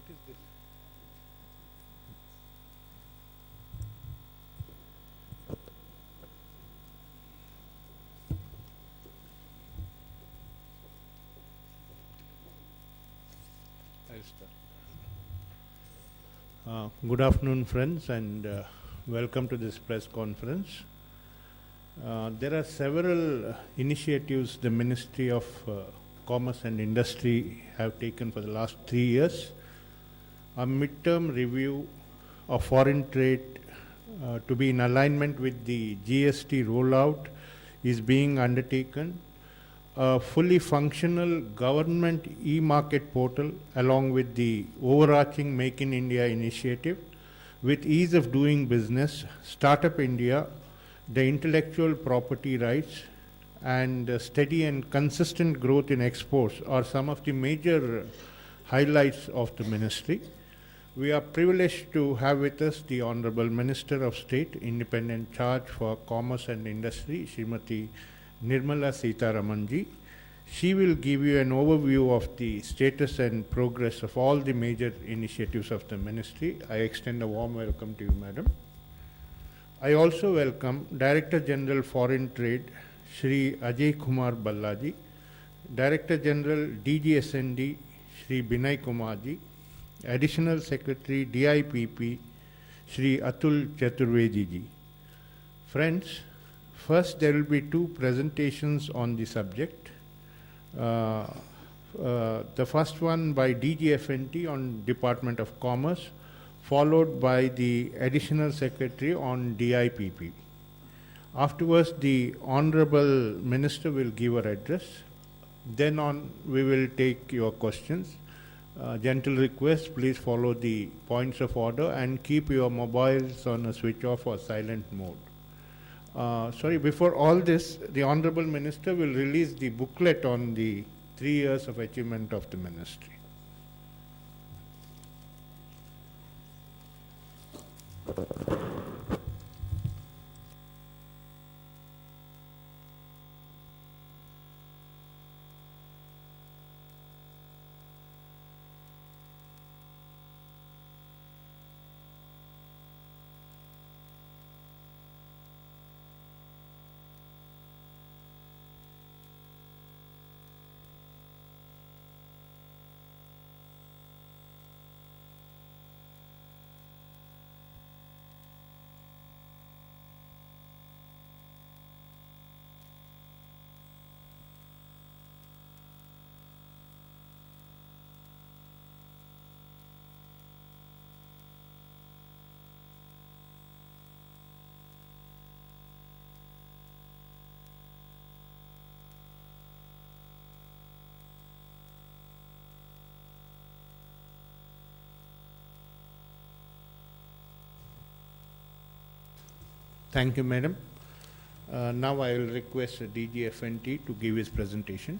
is this? Good afternoon, friends, and welcome to this press conference. There are several initiatives the Ministry of Commerce and Industry have taken for the last 3 years. A midterm review of foreign trade to be in alignment with the GST rollout is being undertaken. A fully functional government e-market portal along with the overarching Make in India initiative with ease of doing business, Startup India, the intellectual property rights, and steady and consistent growth in exports are some of the major highlights of the ministry. We are privileged to have with us the Honorable Minister of State, Independent Charge for Commerce and Industry, Smt. Nirmala Sitharaman ji. She will give you an overview of the status and progress of all the major initiatives of the ministry. I extend a warm welcome to you, Madam. I also welcome Director General Foreign Trade, Shri Ajay Kumar Ballaji, Director General DGSND, Shri Binay Kumarji, Additional Secretary DIPP, Shri Atul Chaturvedi ji. Friends, first there will be 2 presentations on the subject. The first one by DGFNT on Department of Commerce, followed by the Additional Secretary on DIPP. Afterwards, the Honorable Minister will give her address. Then on, we will take your questions. Gentle request, please follow the points of order and keep your mobiles on a switch off or silent mode. Before all this, the Honorable Minister will release the booklet on the 3 years of achievement of the ministry. Thank you, Madam. Now I will request DGFNT to give his presentation.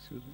Excuse me.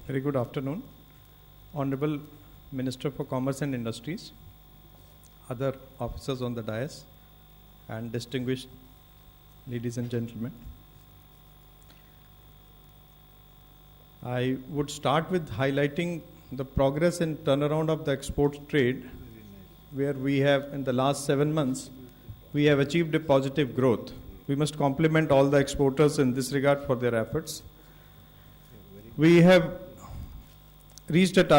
Very good afternoon. Honorable Minister for Commerce and Industries, other officers on the dais, and distinguished ladies and gentlemen. I would start with highlighting the progress and turnaround of the export trade, where we have, in the last 7 months, we have achieved a positive growth. We must compliment all the exporters in this regard for their efforts. We have reached at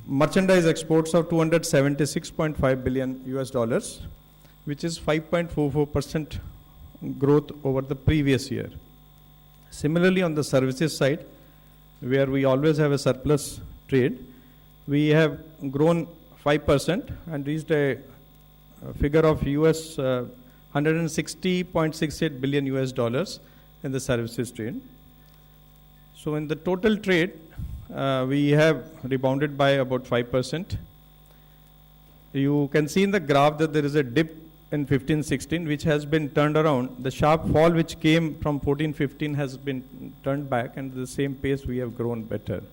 merchandise exports of 276.5 billion US dollars, which is 5.44% growth over the previous year. Similarly, on the services side, where we always have a surplus trade, we have grown 5% and reached a figure of US 160.68 billion US dollars in the services trade. So in the total trade, we have rebounded by about 5%. You can see in the graph that there is a dip in 15-16 which has been turned around. The sharp fall which came from 14-15 has been turned back, and at the same pace we have grown better.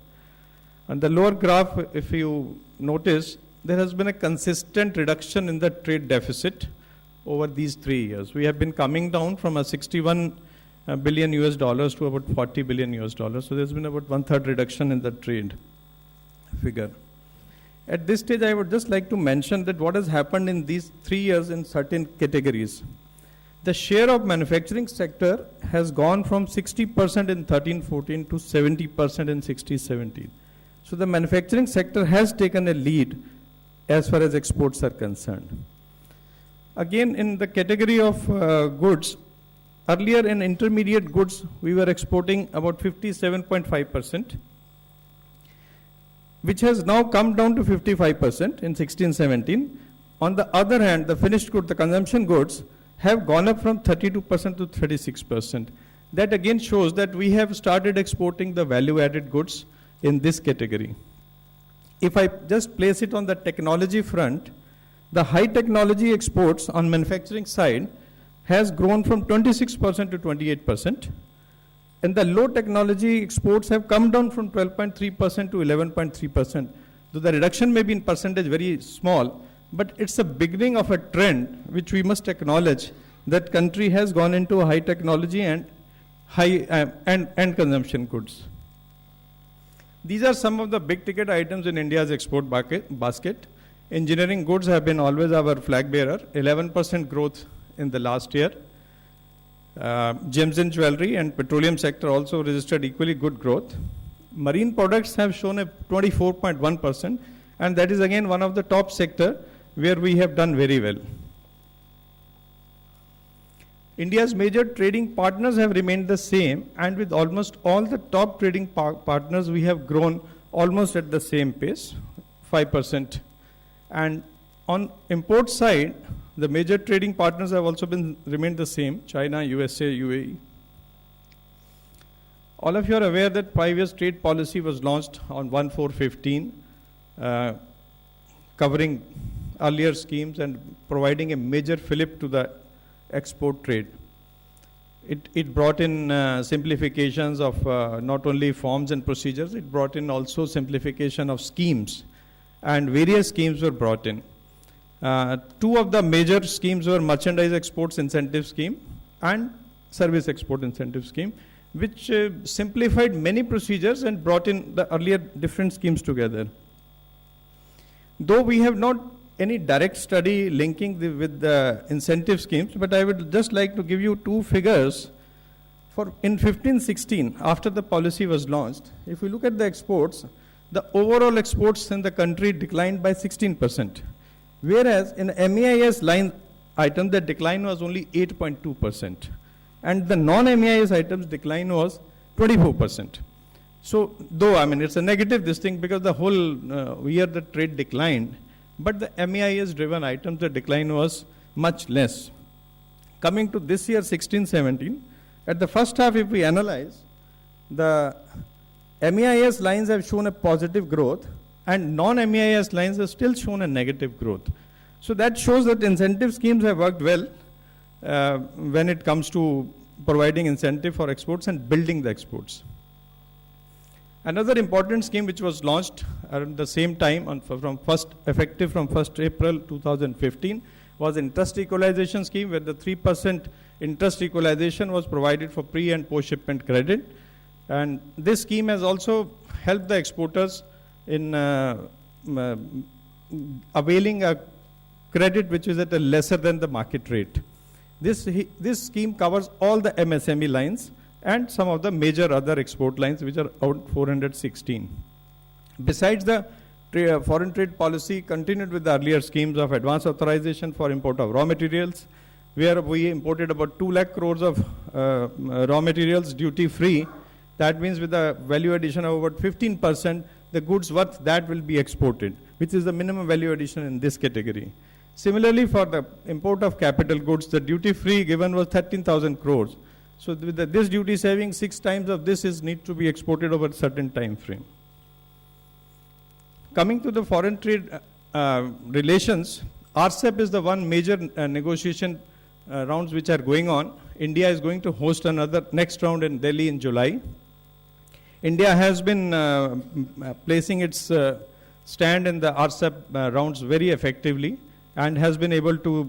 On the lower graph, if you notice, there has been a consistent reduction in the trade deficit over these 3 years. We have been coming down from a 61 billion US dollars to about 40 billion US dollars. So there's been about 1/3 reduction in the trade figure. At this stage, I would just like to mention that what has happened in these 3 years in certain categories. The share of manufacturing sector has gone from 60% in 13-14 to 70% in 16-17. So the manufacturing sector has taken a lead as far as exports are concerned. Again, in the category of goods, earlier in intermediate goods, we were exporting about 57.5%, which has now come down to 55% in 16-17. On the other hand, the finished goods, the consumption goods, have gone up from 32% to 36%. That again shows that we have started exporting the value-added goods in this category. If I just place it on the technology front, the high technology exports on manufacturing side has grown from 26% to 28%. And the low technology exports have come down from 12.3% to 11.3%. Though the reduction may be in percentage very small, but it's a beginning of a trend which we must acknowledge, that country has gone into high technology and high and consumption goods. These are some of the big ticket items in India's export basket. Engineering goods have been always our flag bearer, 11% growth in the last year. Gems and jewelry and petroleum sector also registered equally good growth. Marine products have shown a 24.1%, and that is again one of the top sector where we have done very well. India's major trading partners have remained the same, and with almost all the top trading partners, we have grown almost at the same pace, 5%. And on import side, the major trading partners have also remained the same, China, USA, UAE. All of you are aware that 5 years trade policy was launched on 1/4/15, covering earlier schemes and providing a major fillip to the export trade. It brought in simplifications of not only forms and procedures, it brought in also simplification of schemes, and various schemes were brought in. Two of the major schemes were merchandise exports incentive scheme and service export incentive scheme, which simplified many procedures and brought in the earlier different schemes together. Though we have not any direct study linking with the incentive schemes, but I would just like to give you two figures. For in 15-16, after the policy was launched, if we look at the exports, the overall exports in the country declined by 16%. Whereas in MEIS line item, the decline was only 8.2%. And the non-MEIS items decline was 24%. So, though, I mean, it's a negative this thing because the whole year the trade declined, but the MEIS driven items, the decline was much less. Coming to this year, 16-17, at the first half, if we analyze, the MEIS lines have shown a positive growth, and non-MEIS lines have still shown a negative growth. So that shows that incentive schemes have worked well when it comes to providing incentive for exports and building the exports. Another important scheme which was launched at the same time effective from 1st April 2015 was interest equalization scheme, where the 3% interest equalization was provided for pre and post shipment credit. And this scheme has also helped the exporters in availing a credit which is at a lesser than the market rate. This scheme covers all the MSME lines and some of the major other export lines, which are out 416. Besides the foreign trade policy, continued with the earlier schemes of advance authorization for import of raw materials, where we imported about 2 lakh crores of raw materials duty free. That means with a value addition of about 15%, the goods worth that will be exported, which is the minimum value addition in this category. Similarly, for the import of capital goods, the duty free given was 13,000 crores. So with this duty saving, 6 times of this need to be exported over a certain time frame. Coming to the foreign trade relations, RCEP is the one major negotiation rounds which are going on. India is going to host another next round in Delhi in July. India has been placing its stand in the RCEP rounds very effectively and has been able to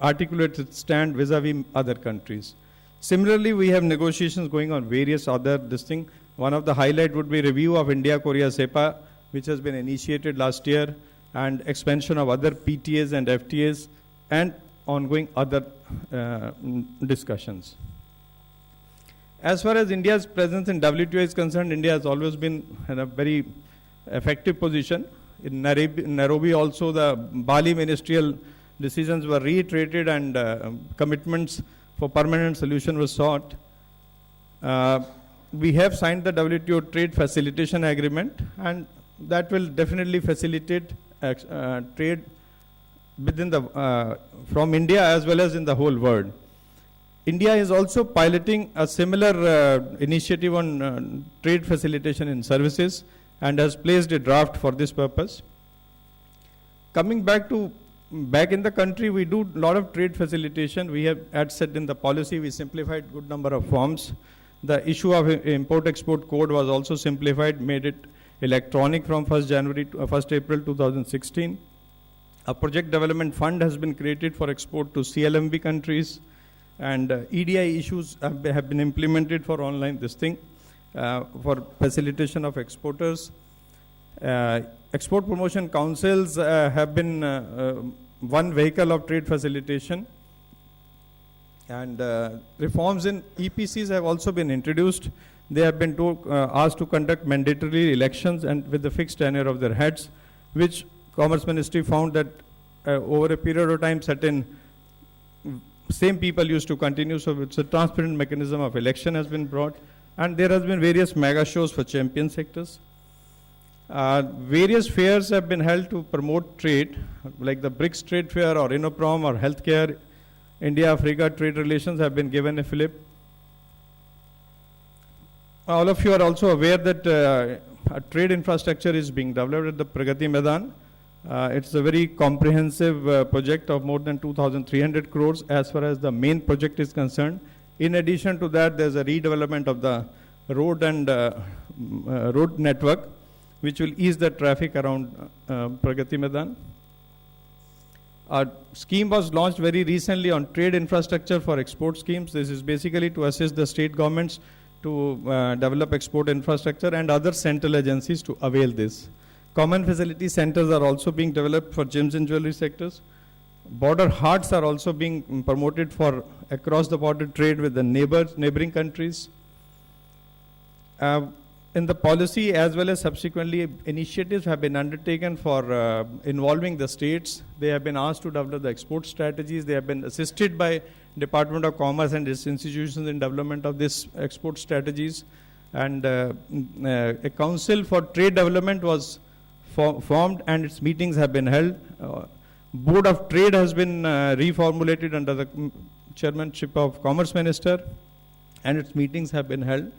articulate its stand vis-a-vis other countries. Similarly, we have negotiations going on various other things. One of the highlight would be review of India-Korea SEPA, which has been initiated last year, and expansion of other PTAs and FTAs, and ongoing other discussions. As far as India's presence in WTO is concerned, India has always been in a very effective position. In Nairobi also, the Bali ministerial decisions were reiterated and commitments for permanent solution was sought. We have signed the WTO trade facilitation agreement, and that will definitely facilitate trade within the from India as well as in the whole world. India is also piloting a similar initiative on trade facilitation in services and has placed a draft for this purpose. Coming back in the country, we do a lot of trade facilitation. We have, as said in the policy, we simplified good number of forms. The issue of import-export code was also simplified, made it electronic from 1st April 2016. A project development fund has been created for export to CLMV countries, and EDI issues have been implemented for online for facilitation of exporters. Export promotion councils have been one vehicle of trade facilitation, and reforms in EPCs have also been introduced. They have been asked to conduct mandatory elections and with the fixed tenure of their heads, which Commerce Ministry found that over a period of time, certain same people used to continue. So it's a transparent mechanism of election has been brought, and there has been various mega shows for champion sectors. Various fairs have been held to promote trade, like the BRICS Trade Fair or Innoprom or Healthcare. India-Africa trade relations have been given a fillip. All of you are also aware that a trade infrastructure is being developed at the Pragati Maidan. It's a very comprehensive project of more than 2,300 crores as far as the main project is concerned. In addition to that, there's a redevelopment of the road and road network, which will ease the traffic around Pragati Maidan. A scheme was launched very recently on trade infrastructure for export schemes. This is basically to assist the state governments to develop export infrastructure and other central agencies to avail this. Common facility centers are also being developed for gems and jewelry sectors. Border hearts are also being promoted for across the border trade with the neighboring countries. In the policy as well as subsequently, initiatives have been undertaken for involving the states. They have been asked to develop the export strategies. They have been assisted by Department of Commerce and its institutions in development of these export strategies. And a council for trade development was formed and its meetings have been held. Board of Trade has been reformulated under the chairmanship of Commerce Minister, and its meetings have been held.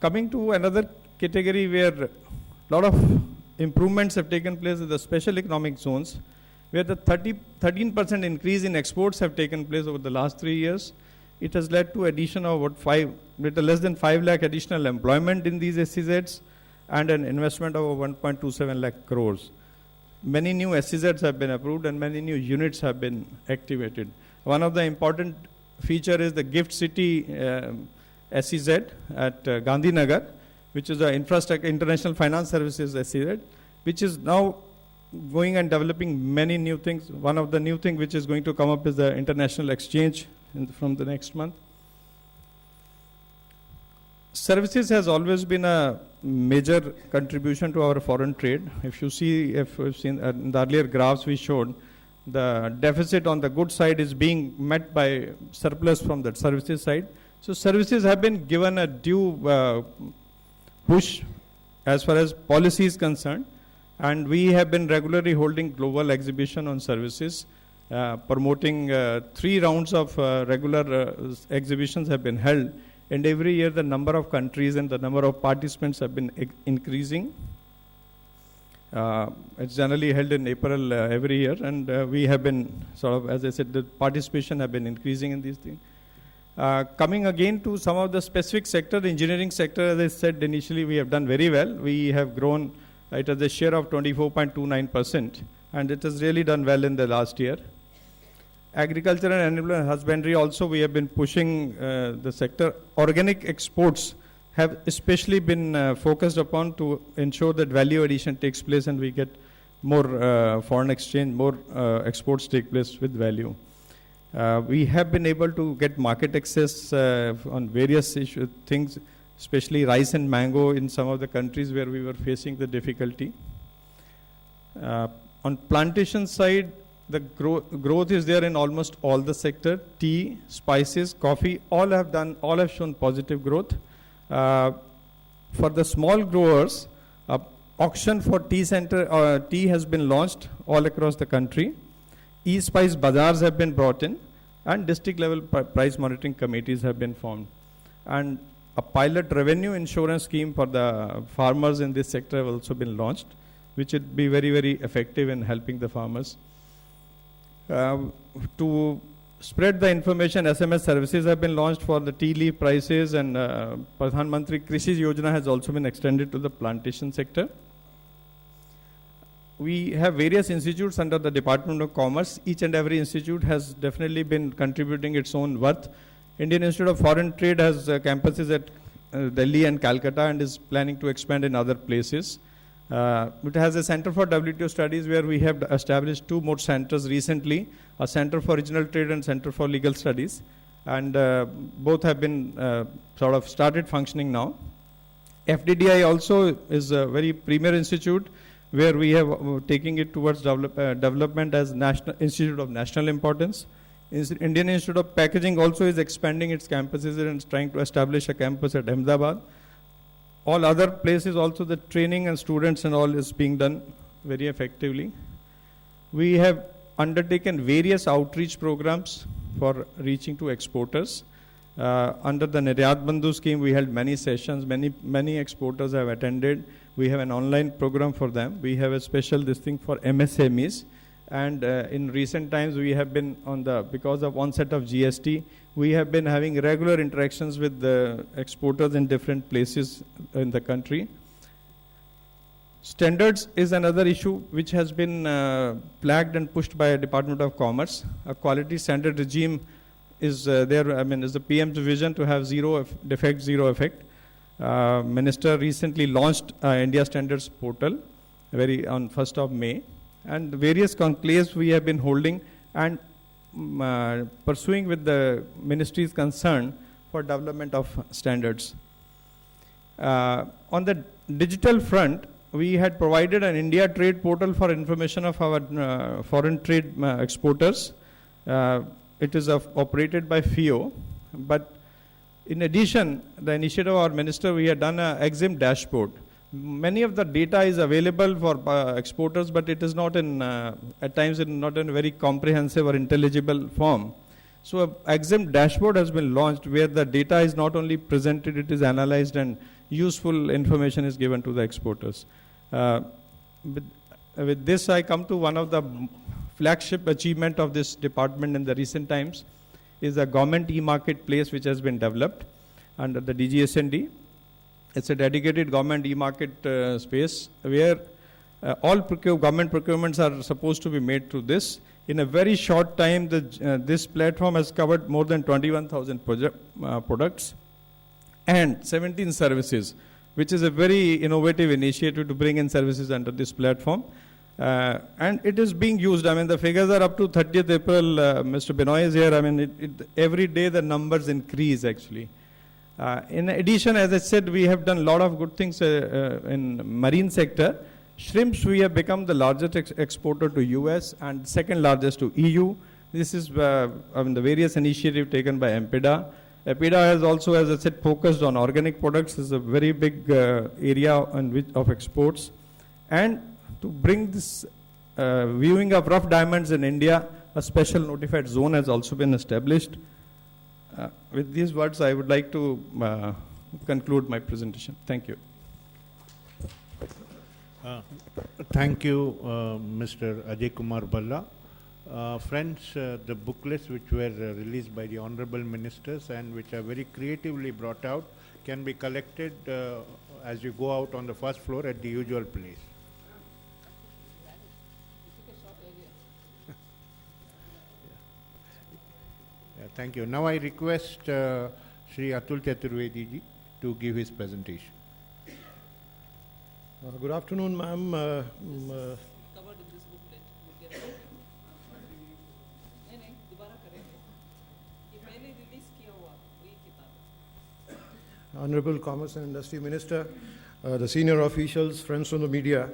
Coming to another category where a lot of improvements have taken place is the special economic zones, where the 13% increase in exports have taken place over the last 3 years. It has led to addition of about little less than 5 lakh additional employment in these SEZs and an investment of 1.27 lakh crores. Many new SEZs have been approved and many new units have been activated. One of the important feature is the Gift City SEZ at Gandhinagar, which is the International Finance Services SEZ, which is now going and developing many new things. One of the new things which is going to come up is the international exchange from the next month. Services has always been a major contribution to our foreign trade. If you see, if we've seen in the earlier graphs we showed, the deficit on the goods side is being met by surplus from the services side. So services have been given a due push as far as policy is concerned, and we have been regularly holding global exhibition on services, promoting 3 rounds of regular exhibitions have been held. And every year the number of countries and the number of participants have been increasing. It's generally held in April every year, and we have been sort of, as I said, the participation have been increasing in these things. Coming again to some of the specific sector, the engineering sector, as I said initially, we have done very well. We have grown, it has a share of 24.29%, and it has really done well in the last year. Agriculture and animal husbandry also, we have been pushing the sector. Organic exports have especially been focused upon to ensure that value addition takes place and we get more foreign exchange, more exports take place with value. We have been able to get market access on various things, especially rice and mango in some of the countries where we were facing the difficulty. On plantation side, the growth is there in almost all the sector. Tea, spices, coffee, all have shown positive growth. For the small growers, auction for tea has been launched all across the country. E-spice bazaars have been brought in, and district level price monitoring committees have been formed. And a pilot revenue insurance scheme for the farmers in this sector have also been launched, which would be very, very effective in helping the farmers. To spread the information, SMS services have been launched for the tea leaf prices, and Pradhan Mantri Krishi Yojana has also been extended to the plantation sector. We have various institutes under the Department of Commerce. Each and every institute has definitely been contributing its own worth. Indian Institute of Foreign Trade has campuses at Delhi and Calcutta and is planning to expand in other places. It has a Center for WTO Studies where we have established 2 more centers recently, a Center for Regional Trade and Center for Legal Studies, and both have been sort of started functioning now. FDDI also is a very premier institute where we have taking it towards development as National Institute of National Importance. Indian Institute of Packaging also is expanding its campuses and is trying to establish a campus at Ahmedabad. All other places also the training and students and all is being done very effectively. We have undertaken various outreach programs for reaching to exporters. Under the Niryat Bandhu scheme, we held many sessions, many exporters have attended. We have an online program for them. We have a special thing for MSMEs. And in recent times, we have been because of onset of GST, we have been having regular interactions with the exporters in different places in the country. Standards is another issue which has been flagged and pushed by Department of Commerce. A quality standard regime is there, is the PM's vision to have zero defect, zero effect. Minister recently launched India Standards Portal on 1st of May. And various conclaves we have been holding and pursuing with the ministries concerned for development of standards. On the digital front, we had provided an India Trade Portal for information of our foreign trade exporters. It is operated by FIO, but in addition, the initiative of our minister, we had done an EXIM dashboard. Many of the data is available for exporters, but it is not at times not in a very comprehensive or intelligible form. So an EXIM dashboard has been launched where the data is not only presented, it is analyzed and useful information is given to the exporters. With this, I come to one of the flagship achievement of this department in the recent times is a government e-marketplace which has been developed under the DGSND. It's a dedicated government e-market space where all government procurements are supposed to be made through this. In a very short time, this platform has covered more than 21,000 products and 17 services, which is a very innovative initiative to bring in services under this platform. And it is being used. The figures are up to 30th April. Mr. Binoy is here. Every day the numbers increase actually. In addition, as I said, we have done a lot of good things in marine sector. Shrimps, we have become the largest exporter to US and second largest to EU. This is the various initiatives taken by MPEDA. MPEDA has also, as I said, focused on organic products. Is a very big area of exports. And to bring this viewing of rough diamonds in India, a special notified zone has also been established. With these words, I would like to conclude my presentation. Thank you. Thank you, Mr. Ajay Kumar Balla. Friends, the booklets which were released by the Honorable Ministers and which are very creatively brought out can be collected as you go out on the first floor at the usual place. Thank you. Now I request Shri Atul Chaturvedi ji to give his presentation. Good afternoon, ma'am. Covered in this booklet. You get it. नहीं दोबारा करेंगे. ये पहले release किया हुआ वही किताब. Honorable Commerce and Industry Minister, the senior officials, friends from the media,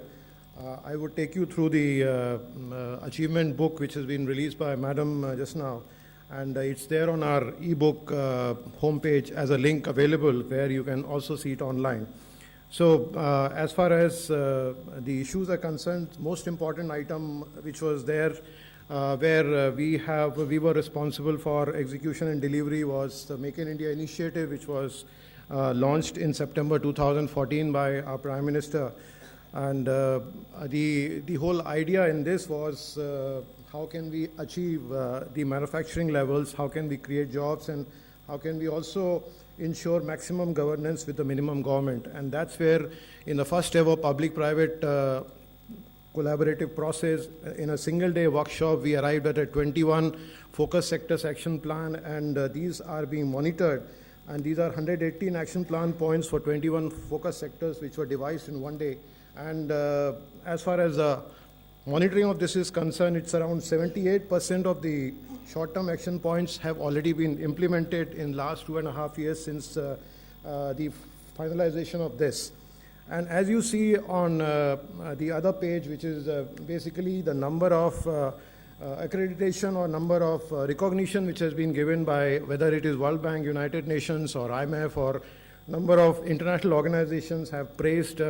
I would take you through the achievement book which has been released by Madam just now. And it's there on our e-book homepage as a link available where you can also see it online. So as far as the issues are concerned, most important item which was there where we were responsible for execution and delivery was the Make in India initiative, which was launched in September 2014 by our Prime Minister. And the whole idea in this was how can we achieve the manufacturing levels, how can we create jobs, and how can we also ensure maximum governance with the minimum government. And that's where in the first ever public-private collaborative process, in a single day workshop, we arrived at a 21 focus sectors action plan, and these are being monitored. And these are 118 action plan points for 21 focus sectors which were devised in one day. And as far as monitoring of this is concerned, it's around 78% of the short-term action points have already been implemented in last 2.5 years since the finalization of this. And as you see on the other page, which is basically the number of accreditation or number of recognition which has been given by whether it is World Bank, United Nations or IMF, or number of international organizations have praised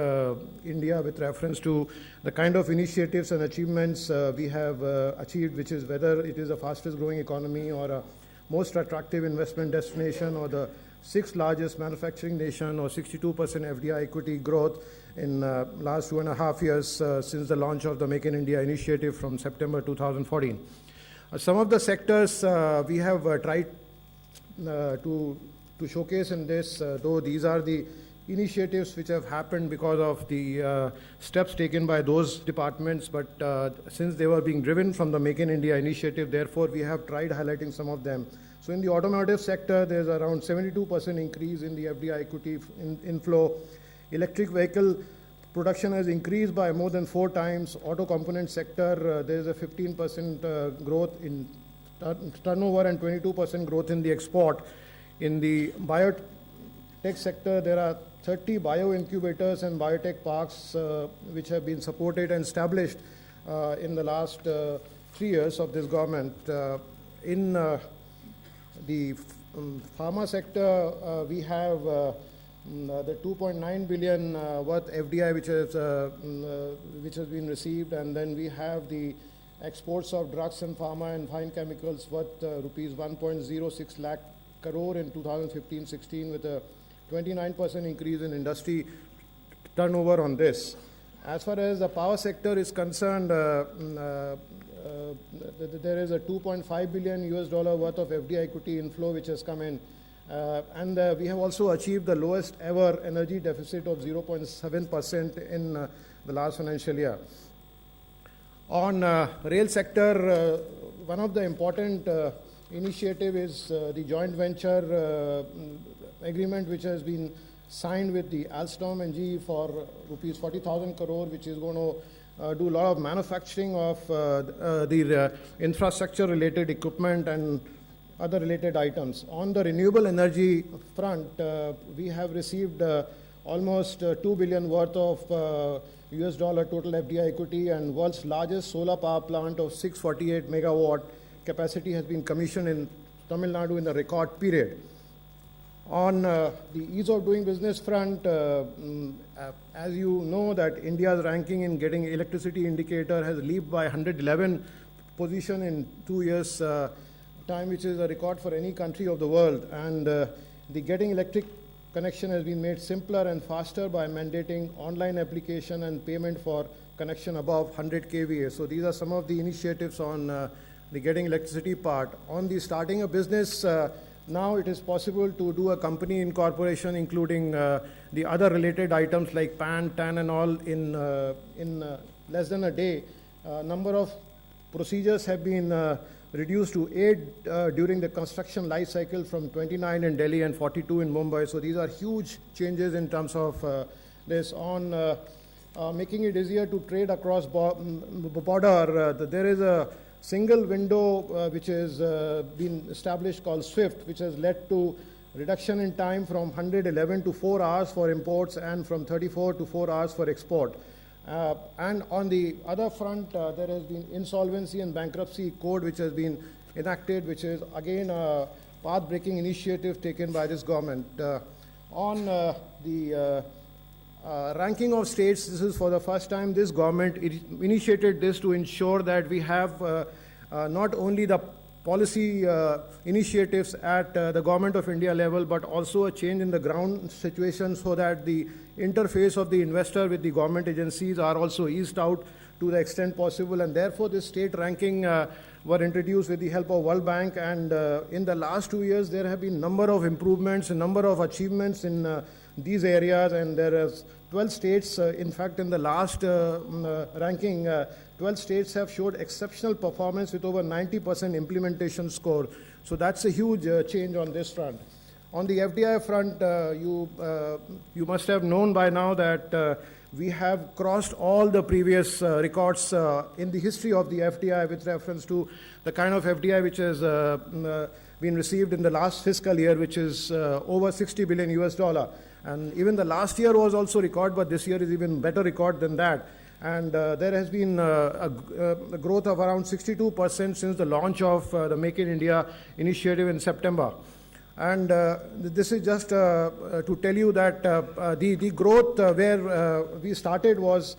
India with reference to the kind of initiatives and achievements we have achieved, which is whether it is the fastest growing economy or a most attractive investment destination or the 6th largest manufacturing nation or 62% FDI equity growth in last 2.5 years since the launch of the Make in India initiative from September 2014. Some of the sectors we have tried to showcase in this, though these are the initiatives which have happened because of the steps taken by those departments, but since they were being driven from the Make in India initiative, therefore we have tried highlighting some of them. So in the automotive sector, there's around 72% increase in the FDI equity inflow. Electric vehicle production has increased by more than 4 times. Auto component sector, there's a 15% growth in turnover and 22% growth in the export. In the biotech sector, there are 30 bio-incubators and biotech parks which have been supported and established in the last 3 years of this government. In the pharma sector, we have the 2.9 billion worth FDI which has been received, and then we have the exports of drugs and pharma and fine chemicals worth rupees 1.06 lakh crore in 2015-16 with a 29% increase in industry turnover on this. As far as the power sector is concerned, there is a $2.5 billion worth of FDI equity inflow which has come in. And we have also achieved the lowest ever energy deficit of 0.7% in the last financial year. On rail sector, one of the important initiative is the joint venture agreement which has been signed with the Alstom and GE for rupees 40,000 crore, which is going to do a lot of manufacturing of the infrastructure related equipment and other related items. On the renewable energy front, we have received almost $2 billion worth of US dollar total FDI equity, and world's largest solar power plant of 648 megawatt capacity has been commissioned in Tamil Nadu in a record period. On the ease of doing business front, as you know that India's ranking in getting electricity indicator has leaped by 111 position in 2 years time, which is a record for any country of the world. And the getting electric connection has been made simpler and faster by mandating online application and payment for connection above 100 kVA. So these are some of the initiatives on the getting electricity part. On the starting a business, now it is possible to do a company incorporation, including the other related items like PAN, TAN and all in less than a day. Number of procedures have been reduced to 8 during the construction life cycle, from 29 in Delhi and 42 in Mumbai. So these are huge changes in terms of this. On making it easier to trade across border, there is a single window which has been established called SWIFT, which has led to reduction in time from 111 to 4 hours for imports and from 34 to 4 hours for export. And on the other front, there has been insolvency and bankruptcy code which has been enacted, which is again a path-breaking initiative taken by this government. On the ranking of states, this is for the first time this government initiated this to ensure that we have not only the policy initiatives at the Government of India level, but also a change in the ground situation, so that the interface of the investor with the government agencies are also eased out to the extent possible. And therefore, this state ranking were introduced with the help of World Bank. And in the last 2 years, there have been number of improvements, a number of achievements in these areas, and there is 12 states, in fact, in the last ranking, 12 states have showed exceptional performance with over 90% implementation score. So that's a huge change on this front. On the FDI front, you must have known by now that we have crossed all the previous records in the history of the FDI with reference to the kind of FDI which has been received in the last fiscal year, which is over 60 billion US dollar. And even the last year was also record, but this year is even better record than that. And there has been a growth of around 62% since the launch of the Make in India initiative in September. And this is just to tell you that the growth where we started was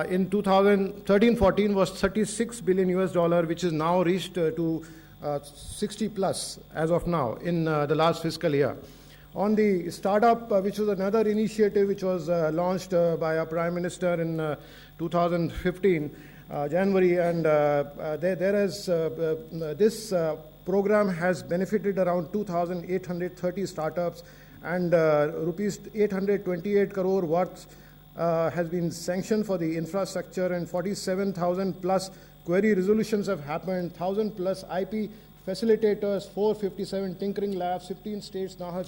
in 2013-14 was 36 billion US dollar, which is now reached to 60 plus as of now in the last fiscal year. On the startup, which was another initiative which was launched by our Prime Minister in 2015, January, and this program has benefited around 2,830 startups, and rupees 828 crore worth has been sanctioned for the infrastructure, and 47,000 plus query resolutions have happened, 1,000 plus IP facilitators, 457 tinkering labs, 15 states now have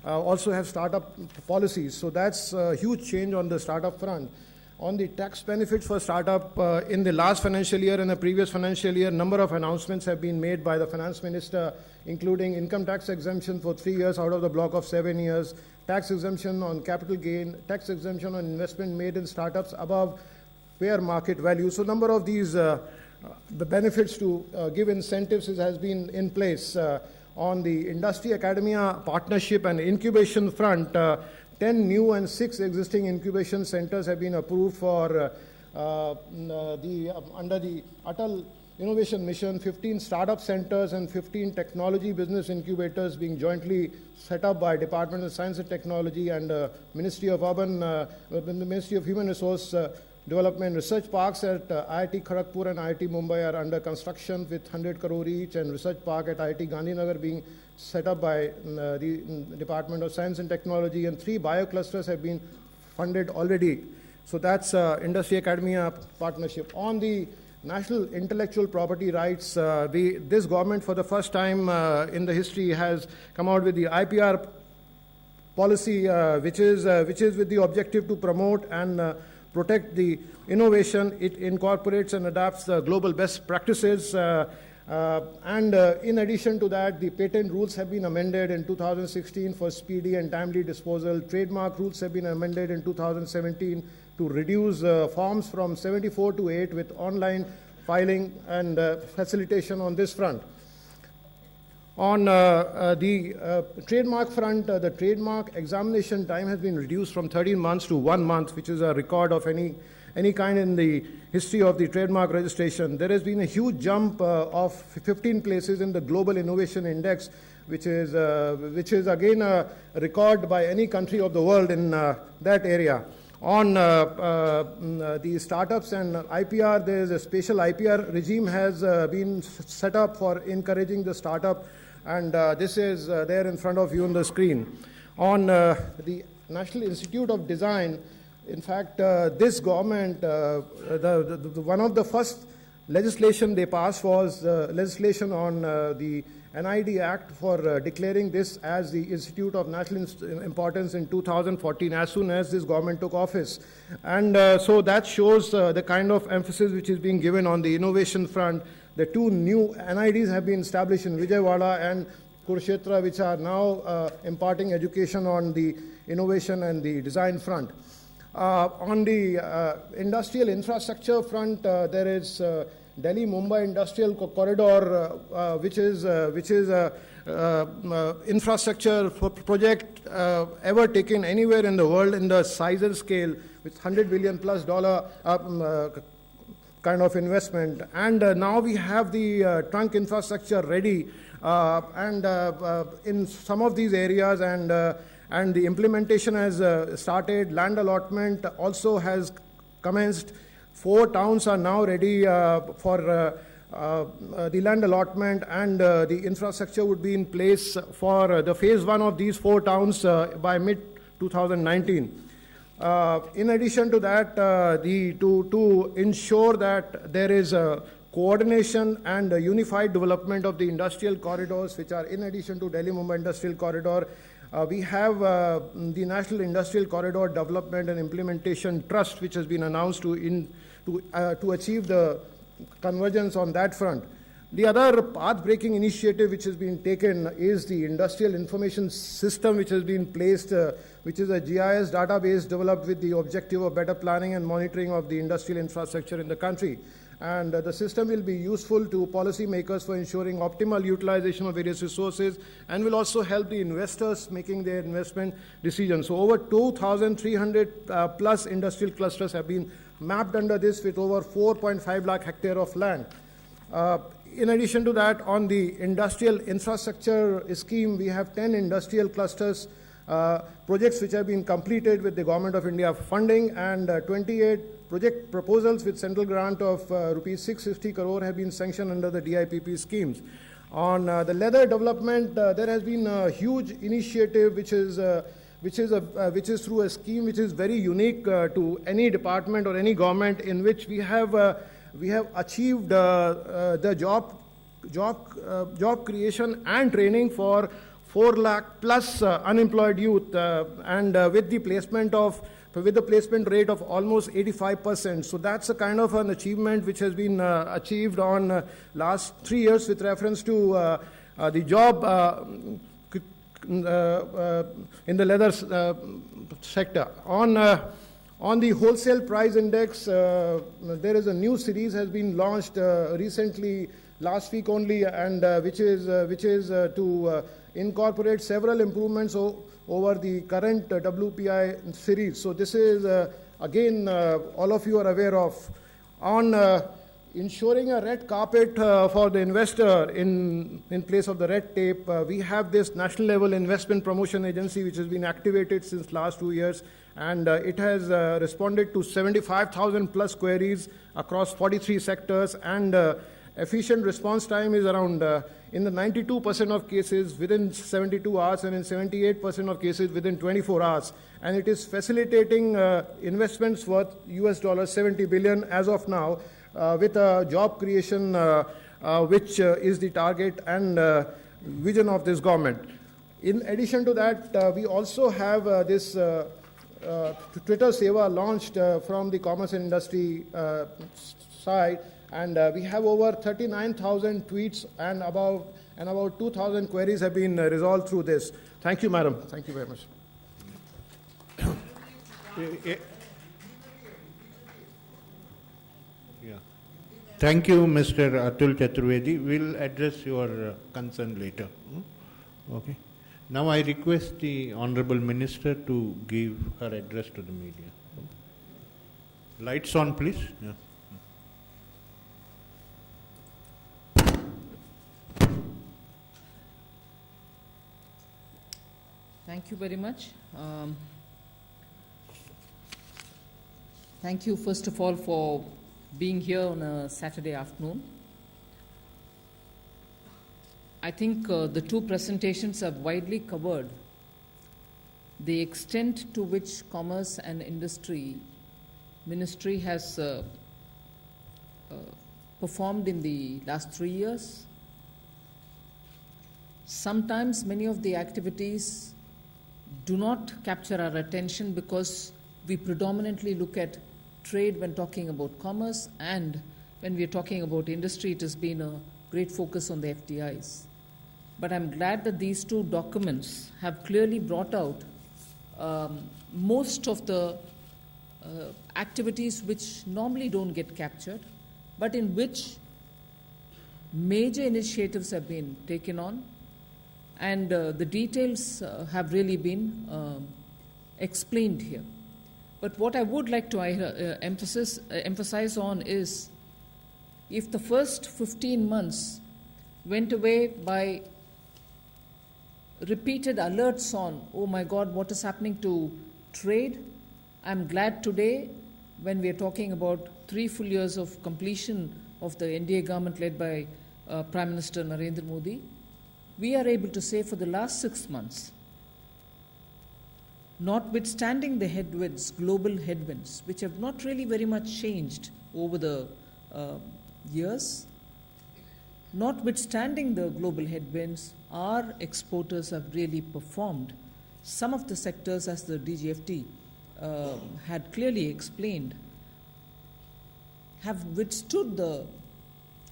also have startup policies. So that's a huge change on the startup front. On the tax benefits for startup, in the last financial year and the previous financial year, number of announcements have been made by the Finance Minister, including income tax exemption for 3 years out of the block of 7 years, tax exemption on capital gain, tax exemption on investment made in startups above fair market value. So number of these the benefits to give incentives has been in place. On the industry academia partnership and incubation front, 10 new and 6 existing incubation centers have been approved for under the Atal Innovation Mission, 15 startup centers and 15 technology business incubators being jointly set up by Department of Science and Technology and Ministry of Ministry of Human Resource Development. Research parks at IIT Kharagpur and IIT Mumbai are under construction with 100 crore each, and research park at IIT Gandhinagar being set up by the Department of Science and Technology, and 3 bioclusters have been funded already. So that's industry academia partnership. On the national intellectual property rights, this government for the first time in the history has come out with the IPR policy, which is with the objective to promote and protect the innovation. It incorporates and adapts the global best practices In addition to that, the patent rules have been amended in 2016 for speedy and timely disposal. Trademark rules have been amended in 2017 to reduce forms from 74 to 8 with online filing and facilitation on this front. On the trademark front, the trademark examination time has been reduced from 13 months to 1 month, which is a record of any kind in the history of the trademark registration. There has been a huge jump of 15 places in the Global Innovation Index, which is again a record by any country of the world in that area. On the startups and IPR, there is a special IPR regime has been set up for encouraging the startup, and this is there in front of you on the screen. On the National Institute of Design, in fact, this government, one of the first legislation they passed was legislation on the NID Act for declaring this as the Institute of National Importance in 2014, as soon as this government took office. And so that shows the kind of emphasis which is being given on the innovation front. The two new NIDs have been established in Vijayawada and Kurukshetra, which are now imparting education on the innovation and the design front. On the industrial infrastructure front, there is Delhi-Mumbai Industrial Corridor, which is infrastructure project ever taken anywhere in the world in the size and scale, with $100 billion plus kind of investment. And now we have the trunk infrastructure ready, and in some of these areas, and the implementation has started. Land allotment also has commenced. 4 towns are now ready for the land allotment, and the infrastructure would be in place for the phase 1 of these 4 towns by mid-2019. In addition to that, to ensure that there is a coordination and a unified development of the industrial corridors, which are in addition to Delhi-Mumbai Industrial Corridor, we have the National Industrial Corridor Development and Implementation Trust, which has been announced to achieve the convergence on that front. The other path-breaking initiative which has been taken is the Industrial Information System, which has been placed, which is a GIS database developed with the objective of better planning and monitoring of the industrial infrastructure in the country. And the system will be useful to policymakers for ensuring optimal utilization of various resources, and will also help the investors making their investment decisions. So over 2,300 plus industrial clusters have been mapped under this, with over 4.5 lakh hectare of land. In addition to that, on the industrial infrastructure scheme, we have 10 industrial clusters, projects which have been completed with the Government of India funding, and 28 project proposals with central grant of rupees 650 crore have been sanctioned under the DIPP schemes. On the leather development, there has been a huge initiative which is through a scheme which is very unique to any department or any government, in which we have achieved the job creation and training for 4 lakh plus unemployed youth, and with the placement rate of almost 85%. So that's a kind of an achievement which has been achieved on last 3 years with reference to the job in the leather sector. On the wholesale price index, there is a new series has been launched recently, last week only, and which is to incorporate several improvements over the current WPI series. So this is again all of you are aware of. On ensuring a red carpet for the investor in place of the red tape, we have this national level investment promotion agency which has been activated since last 2 years, and it has responded to 75,000 plus queries across 43 sectors, and efficient response time is around in the 92% of cases within 72 hours, and in 78% of cases within 24 hours. And it is facilitating investments worth $70 billion as of now, with a job creation which is the target and vision of this government. In addition to that, we also have this Twitter Seva launched from the Commerce and Industry side, and we have over 39,000 tweets and about 2,000 queries have been resolved through this. Thank you, madam. Thank you very much. Yeah. Thank you, Mr. Atul Chaturvedi. We'll address your concern later. Okay. Now I request the Honorable Minister to give her address to the media. Lights on, please. Yeah. Thank you very much. Thank you, first of all, for being here on a Saturday afternoon. I think the two presentations have widely covered the extent to which Commerce and Industry Ministry has performed in the last 3 years. Sometimes many of the activities do not capture our attention because we predominantly look at trade when talking about commerce, and when we are talking about industry, it has been a great focus on the FDIs. But I'm glad that these two documents have clearly brought out most of the activities which normally don't get captured, but in which major initiatives have been taken on, and the details have really been explained here. But what I would like to emphasize on is, if the first 15 months went away by repeated alerts on, oh my God, what is happening to trade, I'm glad today, when we are talking about 3 full years of completion of the NDA government led by Prime Minister Narendra Modi, we are able to say for the last 6 months, notwithstanding the headwinds, global headwinds, which have not really very much changed over the years, notwithstanding the global headwinds, our exporters have really performed. Some of the sectors, as the DGFT had clearly explained, have withstood the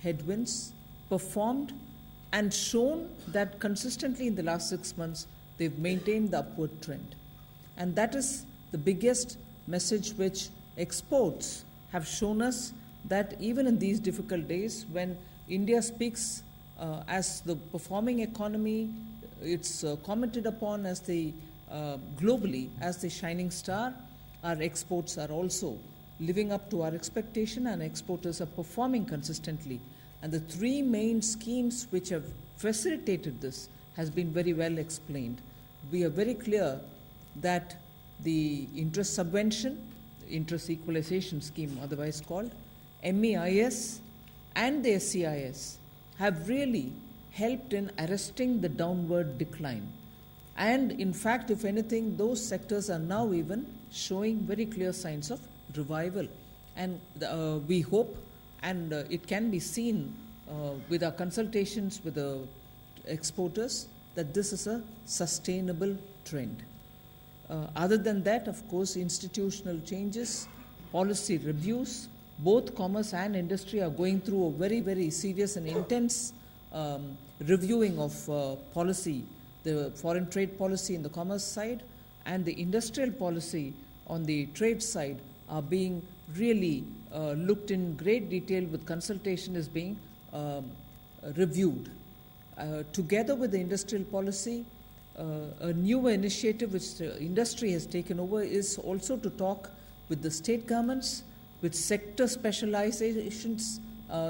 headwinds, performed, and shown that consistently in the last 6 months they've maintained the upward trend. And that is the biggest message which exports have shown us, that even in these difficult days, when India speaks as the performing economy, it's commented upon as the globally as the shining star, our exports are also living up to our expectation, and exporters are performing consistently. And the 3 main schemes which have facilitated this has been very well explained. We are very clear that the interest subvention, interest equalization scheme otherwise called, MEIS and the SCIS have really helped in arresting the downward decline. And in fact, if anything, those sectors are now even showing very clear signs of revival. And we hope, and it can be seen with our consultations with the exporters, that this is a sustainable trend. Other than that, of course, institutional changes, policy reviews, both commerce and industry are going through a very, very serious and intense reviewing of policy, the foreign trade policy in the commerce side and the industrial policy on the trade side are being really looked in great detail, with consultation is being reviewed. Together with the industrial policy, a newer initiative which the industry has taken over is also to talk with the state governments, with sector specializations,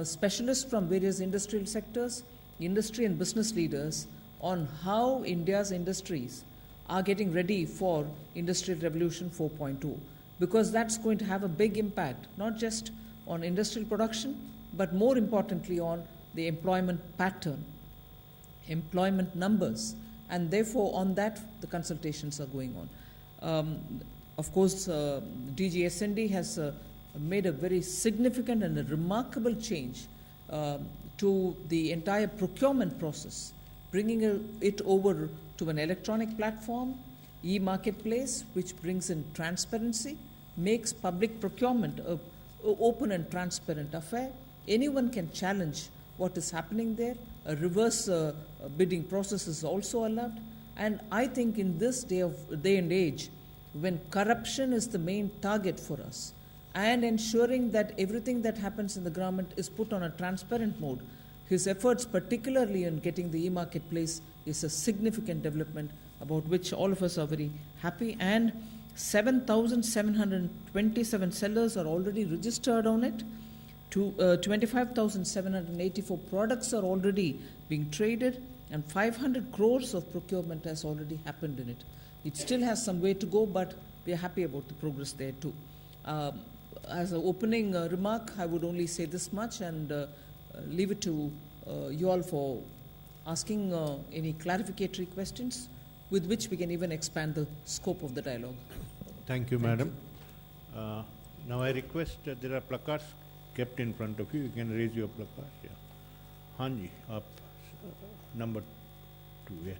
specialists from various industrial sectors, industry and business leaders, on how India's industries are getting ready for Industrial Revolution 4.0, because that's going to have a big impact, not just on industrial production, but more importantly on the employment pattern, employment numbers, and therefore on that the consultations are going on. Of course, DG S&D has made a very significant and a remarkable change to the entire procurement process, bringing it over to an electronic platform, e-marketplace, which brings in transparency, makes public procurement open and transparent affair. Anyone can challenge what is happening there. A reverse bidding process is also allowed. And I think in this day and age, when corruption is the main target for us, and ensuring that everything that happens in the government is put on a transparent mode, his efforts, particularly in getting the e-marketplace, is a significant development about which all of us are very happy. And 7,727 sellers are already registered on it. 25,784 products are already being traded, and 500 crores of procurement has already happened in it. It still has some way to go, but we are happy about the progress there too. As an opening remark, I would only say this much and leave it to you all for asking any clarificatory questions with which we can even expand the scope of the dialogue. Thank you, Madam. Now I request there are placards kept in front of you. You can raise your placard. Yeah. Hanji, up number 2, yes.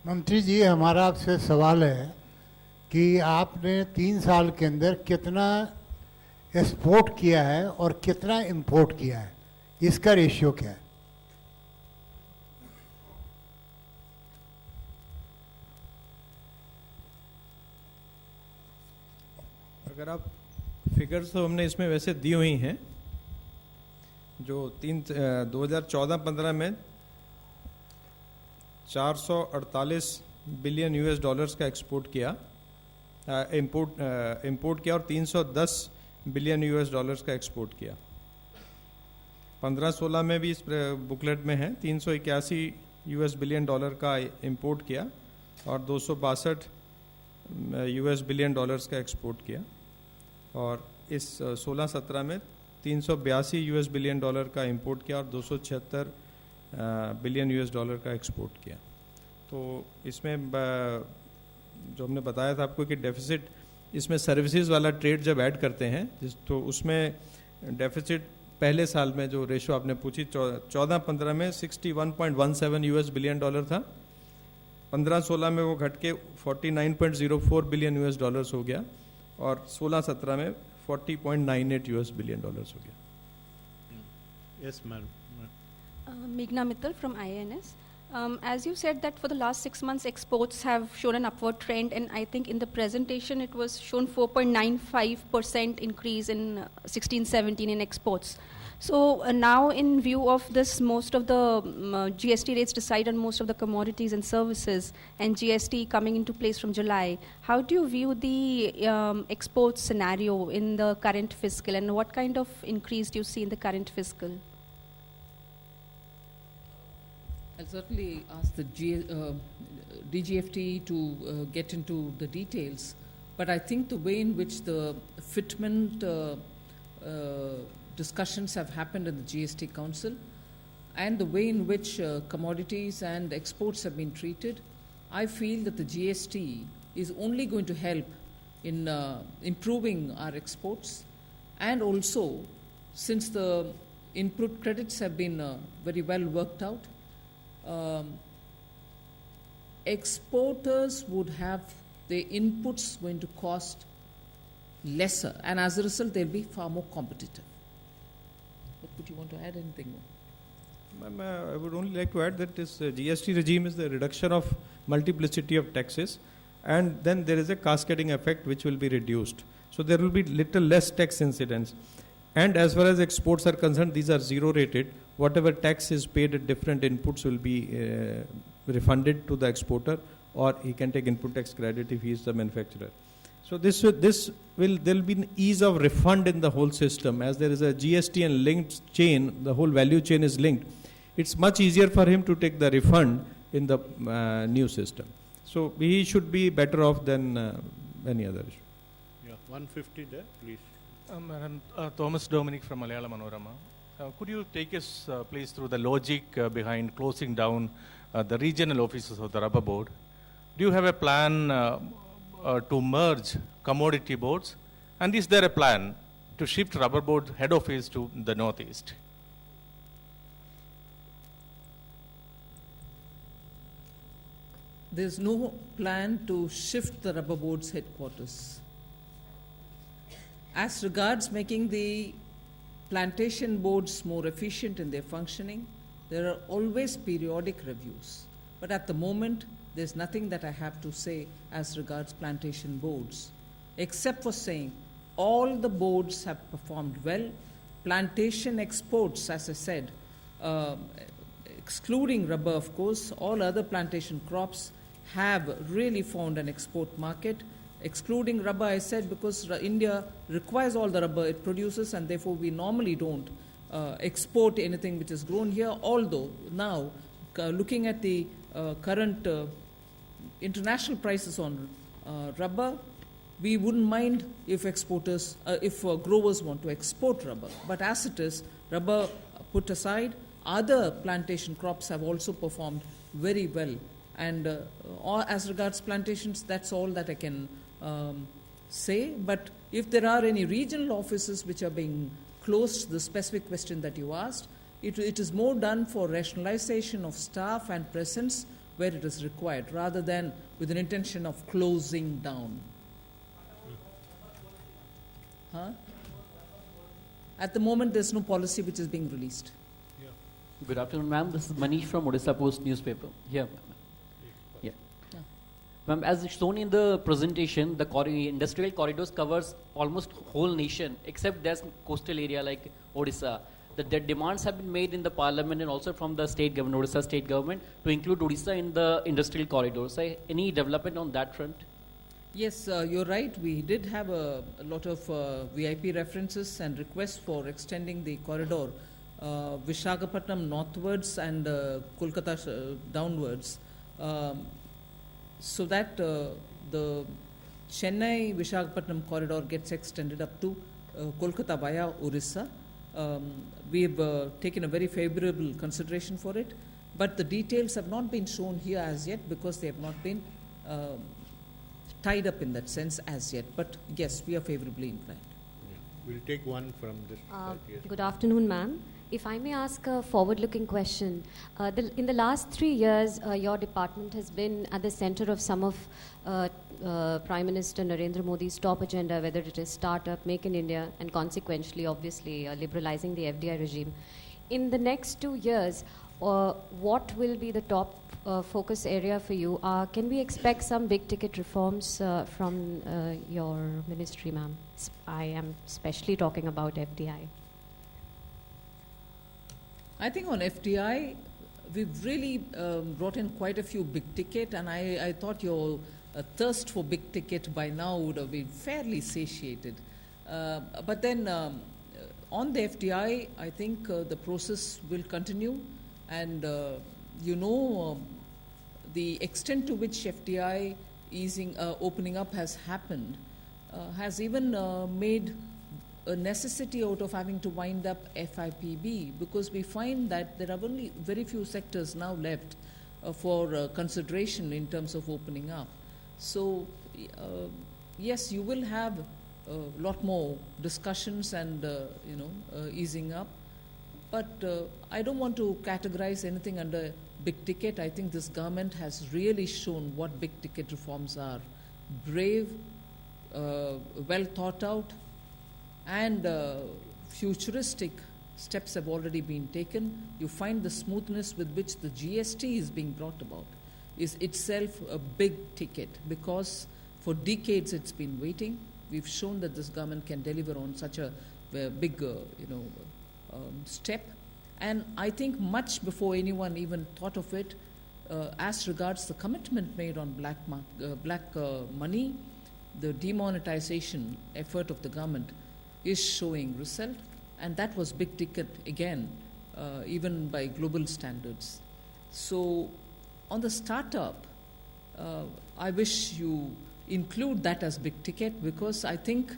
मंत्री जी, हमारा आपसे सवाल है कि आपने 3 साल के अंदर कितना एक्सपोर्ट किया है और कितना इंपोर्ट किया है, इसका रेशियो क्या है? अगर आप फिगर्स तो हमने इसमें वैसे दी हुई हैं, जो 2014-15 में 448 बिलियन US डॉलर्स का एक्सपोर्ट किया, इंपोर्ट किया, और 310 बिलियन US डॉलर्स का एक्सपोर्ट किया. 15-16 में भी इस बुकलेट में है 381 US बिलियन डॉलर का इंपोर्ट किया और 262 US बिलियन डॉलर्स का एक्सपोर्ट किया. और इस 16-17 में 382 US बिलियन डॉलर का इंपोर्ट किया और 276 बिलियन US डॉलर का एक्सपोर्ट किया. तो इसमें जो हमने बताया था आपको कि डेफिसिट, इसमें सर्विसेज वाला ट्रेड जब ऐड करते हैं तो उसमें डेफिसिट पहले साल में जो रेशो आपने पूछी 14-15 में 61.17 US बिलियन डॉलर था. 15-16 में वो घट के 49.04 बिलियन US डॉलर्स हो गया और 16-17 में 40.98 US बिलियन डॉलर्स हो गया. Yes, ma'am. Meghna Mittal from IANS. As you said that for the last 6 months exports have shown an upward trend, and I think in the presentation it was shown 4.95% increase in 16-17 in exports. So now in view of this, most of the GST rates decide on most of the commodities and services, and GST coming into place from July, how do you view the export scenario in the current fiscal, and what kind of increase do you see in the current fiscal? I'll certainly ask the DGFT to get into the details, but I think the way in which the fitment discussions have happened in the GST Council and the way in which commodities and exports have been treated, I feel that the GST is only going to help in improving our exports, and also since the input credits have been very well worked out, exporters would have their inputs going to cost lesser, and as a result they'll be far more competitive. But would you want to add anything more? I would only like to add that this GST regime is the reduction of multiplicity of taxes, and then there is a cascading effect which will be reduced. So there will be little less tax incidence. And as far as exports are concerned, these are zero rated. Whatever tax is paid at different inputs will be refunded to the exporter, or he can take input tax credit if he is the manufacturer. So there will be an ease of refund in the whole system. As there is a GST and linked chain, the whole value chain is linked. It's much easier for him to take the refund in the new system. So he should be better off than any other issue. Yeah, 150 there, please. Madam Thomas Dominic from Malayalam Manorama. Could you take us, please, through the logic behind closing down the regional offices of the rubber board? Do you have a plan to merge commodity boards? And is there a plan to shift rubber board head office to the northeast? there's no plan to shift the rubber board's headquarters. As regards making the plantation boards more efficient in their functioning, there are always periodic reviews. But at the moment, there's nothing that I have to say as regards plantation boards, except for saying all the boards have performed well. Plantation exports, as I said, excluding rubber, of course, all other plantation crops have really found an export market. Excluding rubber, I said, because India requires all the rubber it produces, and therefore we normally don't export anything which is grown here. Although now, looking at the current international prices on rubber, we wouldn't mind if exporters, if growers want to export rubber. But as it is, rubber put aside, other plantation crops have also performed very well. And as regards plantations, that's all that I can say. But if there are any regional offices which are being closed, the specific question that you asked, it is more done for rationalization of staff and presence where it is required, rather than with an intention of closing down. Huh? At the moment, there's no policy which is being released. Good afternoon, ma'am. This is Manish from Odisha Post newspaper. Here, ma'am. Yeah. Ma'am, as shown in the presentation, the industrial corridors covers almost whole nation, except there's coastal area like Odisha. The demands have been made in the parliament and also from the state government, Odisha state government, to include Odisha in the industrial corridors. Any development on that front? Yes, you're right. We did have a lot of VIP references and requests for extending the corridor, Visakhapatnam northwards and Kolkata downwards, so that the Chennai-Visakhapatnam corridor gets extended up to Kolkata via Orissa. We've taken a very favorable consideration for it, but the details have not been shown here as yet because they have not been tied up in that sense as yet. But yes, we are favorably inclined. Yeah. We'll take one from this side. Yes. Good afternoon, ma'am. If I may ask a forward-looking question, in the last 3 years, your department has been at the center of some of Prime Minister Narendra Modi's top agenda, whether it is startup, make in India, and consequently, obviously, liberalizing the FDI regime. In the next 2 years, what will be the top focus area for you? Can we expect some big-ticket reforms from your ministry, ma'am? I am especially talking about FDI. I think on FDI, we've really brought in quite a few big ticket, and I thought your thirst for big ticket by now would have been fairly satiated. But then on the FDI, I think the process will continue, and the extent to which FDI easing, opening up has happened has even made a necessity out of having to wind up FIPB, because we find that there are only very few sectors now left for consideration in terms of opening up. So yes, you will have a lot more discussions and easing up, but I don't want to categorize anything under big ticket. I think this government has really shown what big ticket reforms are: brave, well thought out, and futuristic steps have already been taken. You find the smoothness with which the GST is being brought about is itself a big ticket, because for decades it's been waiting. We've shown that this government can deliver on such a big step, and I think much before anyone even thought of it, as regards the commitment made on black money, the demonetization effort of the government is showing result, and that was big ticket again, even by global standards. So on the startup, I wish you include that as big ticket, because I think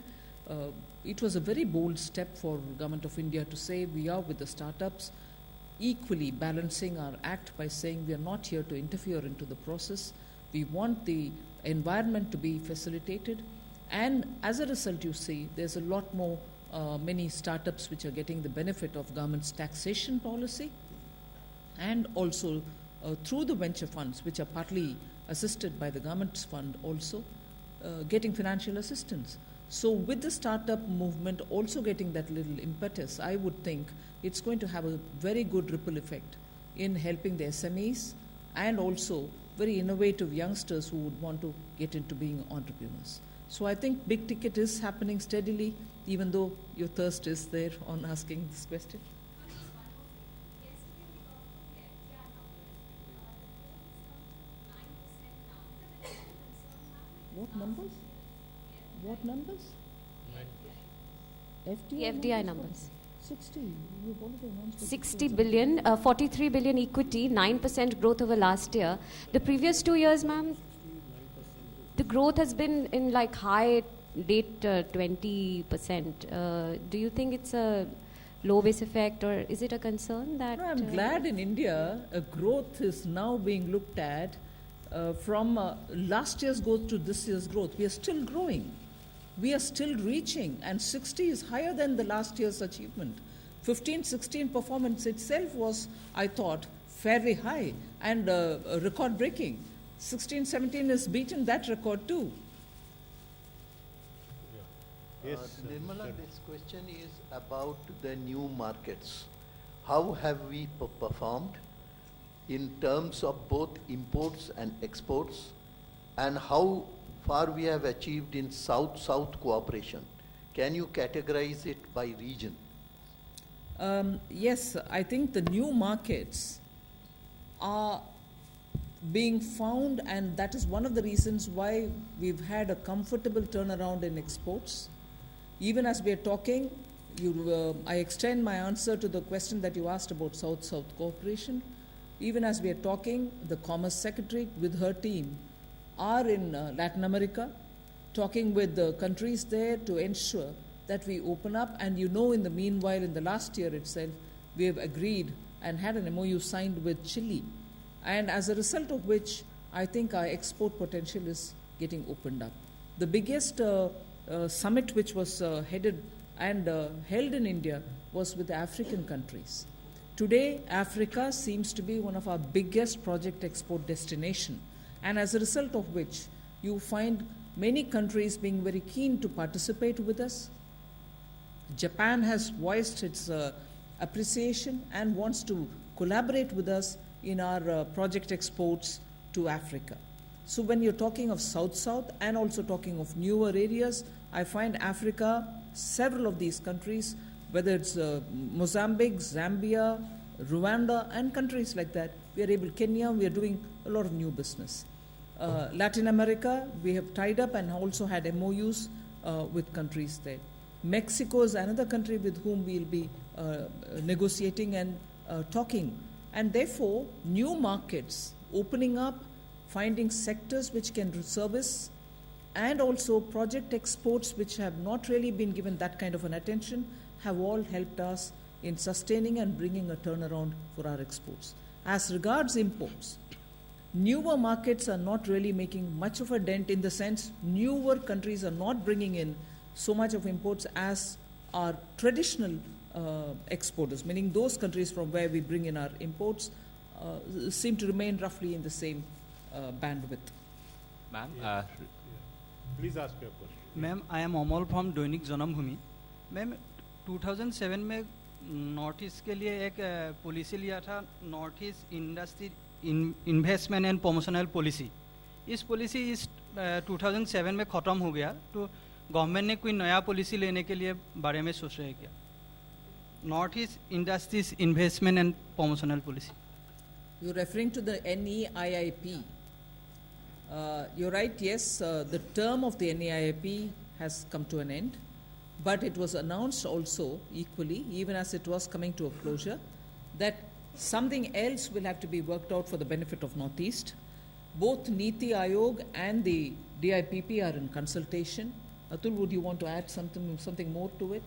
it was a very bold step for Government of India to say we are with the startups, equally balancing our act by saying we are not here to interfere into the process. We want the environment to be facilitated, and as a result, you see there's a lot more many startups which are getting the benefit of government's taxation policy, and also through the venture funds, which are partly assisted by the government's fund also, getting financial assistance. So with the startup movement also getting that little impetus, I would think it's going to have a very good ripple effect in helping the SMEs and also very innovative youngsters who would want to get into being entrepreneurs. So I think big ticket is happening steadily, even though your thirst is there on asking this question. What numbers? What numbers? FDI numbers. 60. You've already announced 60 billion, 43 billion equity, 9% growth over last year. The previous 2 years, ma'am, the growth has been in like high late 20%. Do you think it's a low base effect, or is it a concern that... No, I'm glad in India growth is now being looked at from last year's growth to this year's growth. We are still growing. We are still reaching, and 60 is higher than the last year's achievement. 15-16 performance itself was, I thought, fairly high and record-breaking. 16-17 has beaten that record too. Yes, Nirmala, this question is about the new markets. How have we performed in terms of both imports and exports, and how far we have achieved in South-South cooperation? Can you categorize it by region? Yes, I think the new markets are being found, and that is one of the reasons why we've had a comfortable turnaround in exports. Even as we are talking, I extend my answer to the question that you asked about South-South cooperation. Even as we are talking, the Commerce Secretary with her team are in Latin America, talking with the countries there to ensure that we open up. And you know, in the meanwhile, in the last year itself, we have agreed and had an MOU signed with Chile. And as a result of which, I think our export potential is getting opened up. The biggest summit which was headed and held in India was with the African countries. Today, Africa seems to be one of our biggest project export destination. And as a result of which, you find many countries being very keen to participate with us. Japan has voiced its appreciation and wants to collaborate with us in our project exports to Africa. So when you're talking of South-South and also talking of newer areas, I find Africa, several of these countries, whether it's Mozambique, Zambia, Rwanda, and countries like that, we are able, Kenya, we are doing a lot of new business. Latin America, we have tied up and also had MOUs with countries there. Mexico is another country with whom we'll be negotiating and talking. And therefore, new markets opening up, finding sectors which can service, and also project exports which have not really been given that kind of an attention, have all helped us in sustaining and bringing a turnaround for our exports. As regards imports, newer markets are not really making much of a dent, in the sense newer countries are not bringing in so much of imports as our traditional exporters, meaning those countries from where we bring in our imports seem to remain roughly in the same bandwidth. Ma'am, Please ask your question. Ma'am, I am Amol from Dainik Janambhumi. Ma'am, 2007 में north east के लिए एक policy लिया था, north east industry investment and promotional policy. इस policy इस 2007 में ख़त्म हो गया, तो गवर्नमेंट ने कोई नया पॉलिसी लेने के लिए बारे में सोच रहे हैं क्या? North east industries investment and promotional policy. You're referring to the NEIIP. You're right, yes, the term of the NEIIP has come to an end, but it was announced also equally, even as it was coming to a closure, that something else will have to be worked out for the benefit of Northeast. Both Niti Aayog and the DIPP are in consultation. Atul, would you want to add something more to it?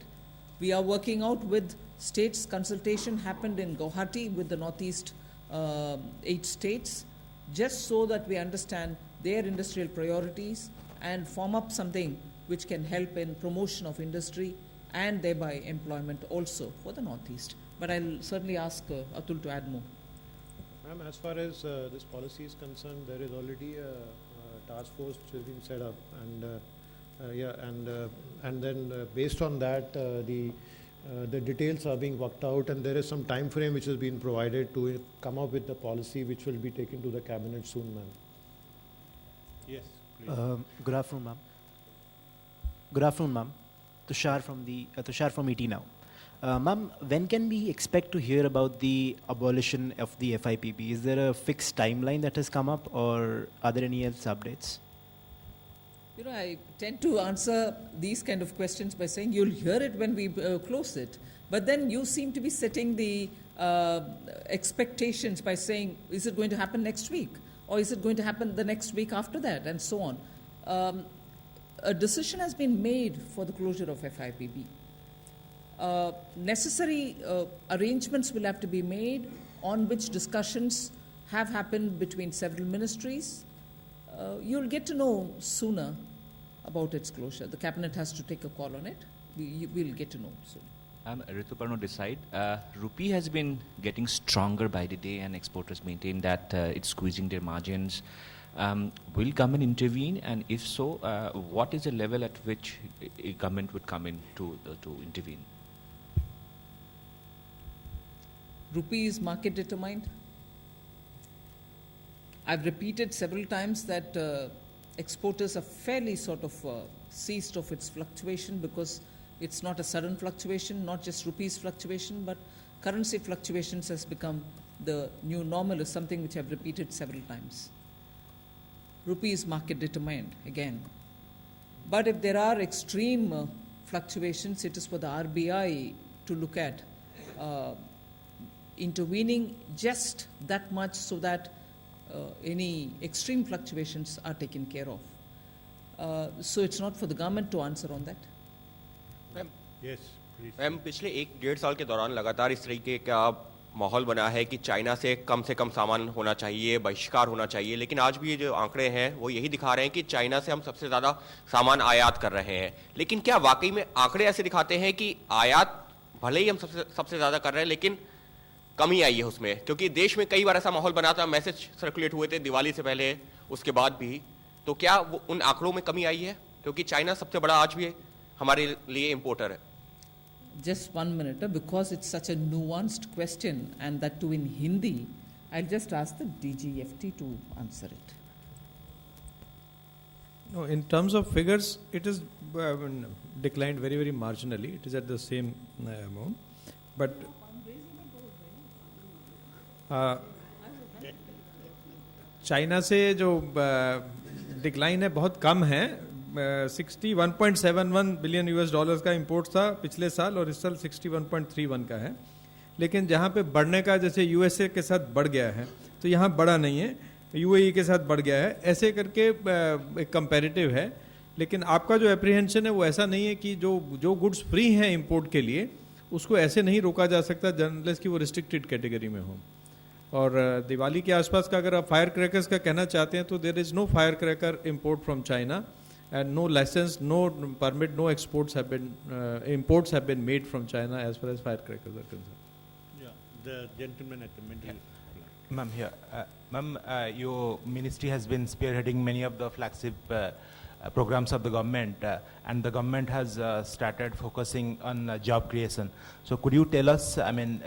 We are working out with states. Consultation happened in Guwahati with the Northeast 8 states, just so that we understand their industrial priorities and form up something which can help in promotion of industry and thereby employment also for the Northeast. But I'll certainly ask Atul to add more. Ma'am, as far as this policy is concerned, there is already a task force which has been set up, and then based on that, the details are being worked out, and there is some time frame which has been provided to come up with the policy which will be taken to the cabinet soon, ma'am. Yes, please. Good afternoon, ma'am. Good afternoon, ma'am. Tushar from ET Now. Ma'am, when can we expect to hear about the abolition of the FIPB? Is there a fixed timeline that has come up, or are there any else updates? You know, I tend to answer these kind of questions by saying you'll hear it when we close it. But then you seem to be setting the expectations by saying, is it going to happen next week? Or is it going to happen the next week after that? And so on. A decision has been made for the closure of FIPB. Necessary arrangements will have to be made, on which discussions have happened between several ministries. You'll get to know sooner about its closure. The cabinet has to take a call on it. We'll get to know soon. Rituparno decide. Rupee has been getting stronger by the day, and exporters maintain that it's squeezing their margins. Will government intervene, and if so, what is the level at which a government would come in to intervene? Rupee is market determined. I've repeated several times that exporters are fairly sort of seized of its fluctuation, because it's not a sudden fluctuation, not just rupees fluctuation, but currency fluctuations has become the new normal, is something which I've repeated several times. Rupee is market determined, again. But if there are extreme fluctuations, it is for the RBI to look at intervening just that much so that any extreme fluctuations are taken care of. So it's not for the government to answer on that. Yes, please. Ma'am, पिछले 1-1.5 साल के दौरान लगातार इस तरीके का माहौल बना है कि चाइना से कम सामान होना चाहिए, बहिष्कार होना चाहिए, लेकिन आज भी ये जो आंकड़े हैं वो यही दिखा रहे हैं कि चाइना से हम सबसे ज़्यादा सामान आयात कर रहे हैं. लेकिन क्या वाकई में आंकड़े ऐसे दिखाते हैं कि आयात भले ही हम सबसे ज़्यादा कर रहे हैं, लेकिन कमी आई है उसमें? क्योंकि देश में कई बार ऐसा माहौल बना था, मैसेज सर्कुलेट हुए थे दिवाली से पहले, उसके बाद भी. तो क्या उन आंकड़ों में कमी आई है? क्योंकि चाइना सबसे बड़ा आज भी हमारे लिए इम्पोर्टर है. Just 1 minute, because it's such a nuanced question, and that too in Hindi, I'll just ask the DGFT to answer it. No, in terms of figures, it is declined very, very marginally. It is at the same amount. But China से जो decline है बहुत कम है. 61.71 billion US dollars का import था पिछले साल, और इस साल 61.31 का है. लेकिन जहाँ पे बढ़ने का, जैसे USA के साथ बढ़ गया है, तो यहाँ बढ़ा नहीं है, UAE के साथ बढ़ गया है, ऐसे करके एक कंपैरेटिव है. लेकिन आपका जो एप्रीहेंशन है वो ऐसा नहीं है कि जो गुड्स फ्री हैं इंपोर्ट के लिए, उसको ऐसे नहीं रोका जा सकता अनलेस कि वो रिस्ट्रिक्टेड कैटेगरी में हो. और दिवाली के आसपास का अगर आप फायर क्रैकर्स का कहना चाहते हैं, तो there is no fire cracker import from China, and no license, no permit, no imports have been made from China as far as firecrackers are concerned. Yeah, the gentleman at the middle. Ma'am, here. Ma'am, your ministry has been spearheading many of the flagship programs of the government, and the government has started focusing on job creation. So could you tell us, I mean,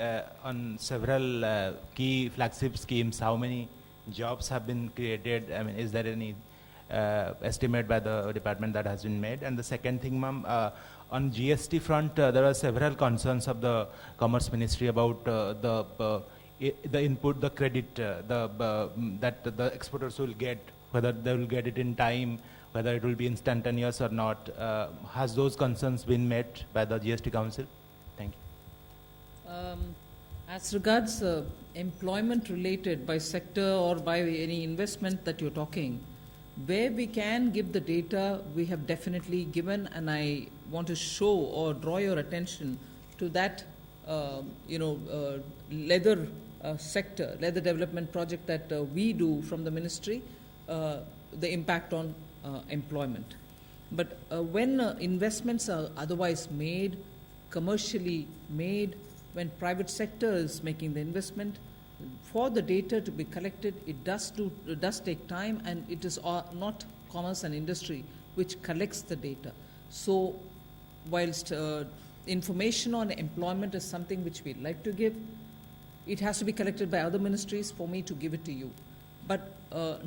on several key flagship schemes, how many jobs have been created? I mean, is there any estimate by the department that has been made? And the second thing, ma'am, on GST front, there are several concerns of the Commerce Ministry about the input, the credit that the exporters will get, whether they will get it in time, whether it will be instantaneous or not. Has those concerns been met by the GST Council? Thank you. As regards employment related by sector or by any investment that you're talking, where we can give the data, we have definitely given, and I want to show or draw your attention to that, leather sector, leather development project that we do from the ministry, the impact on employment. But when investments are otherwise made, commercially made, when private sector is making the investment, for the data to be collected, it does take time, and it is not commerce and industry which collects the data. So whilst information on employment is something which we like to give, it has to be collected by other ministries for me to give it to you. But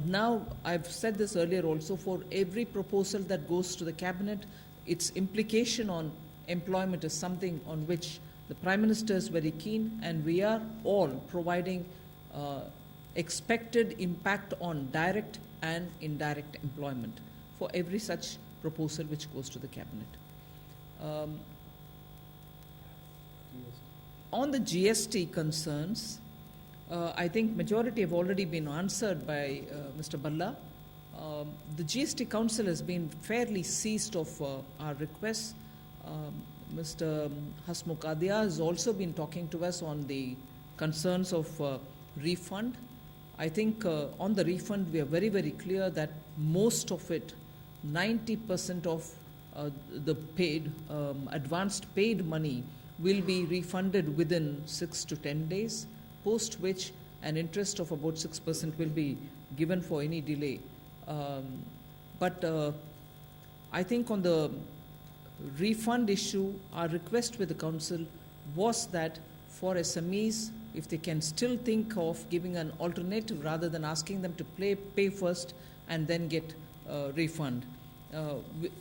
now, I've said this earlier also, for every proposal that goes to the cabinet, its implication on employment is something on which the Prime Minister is very keen, and we are all providing expected impact on direct and indirect employment for every such proposal which goes to the cabinet. On the GST concerns, I think majority have already been answered by Mr. Balla. The GST Council has been fairly seized of our requests. Mr. Hasmukh Adhia has also been talking to us on the concerns of refund. I think on the refund, we are very, very clear that most of it, 90% of the paid, advanced paid money will be refunded within 6 to 10 days, post which an interest of about 6% will be given for any delay. But I think on the refund issue, our request with the Council was that for SMEs, if they can still think of giving an alternative rather than asking them to pay first and then get refund,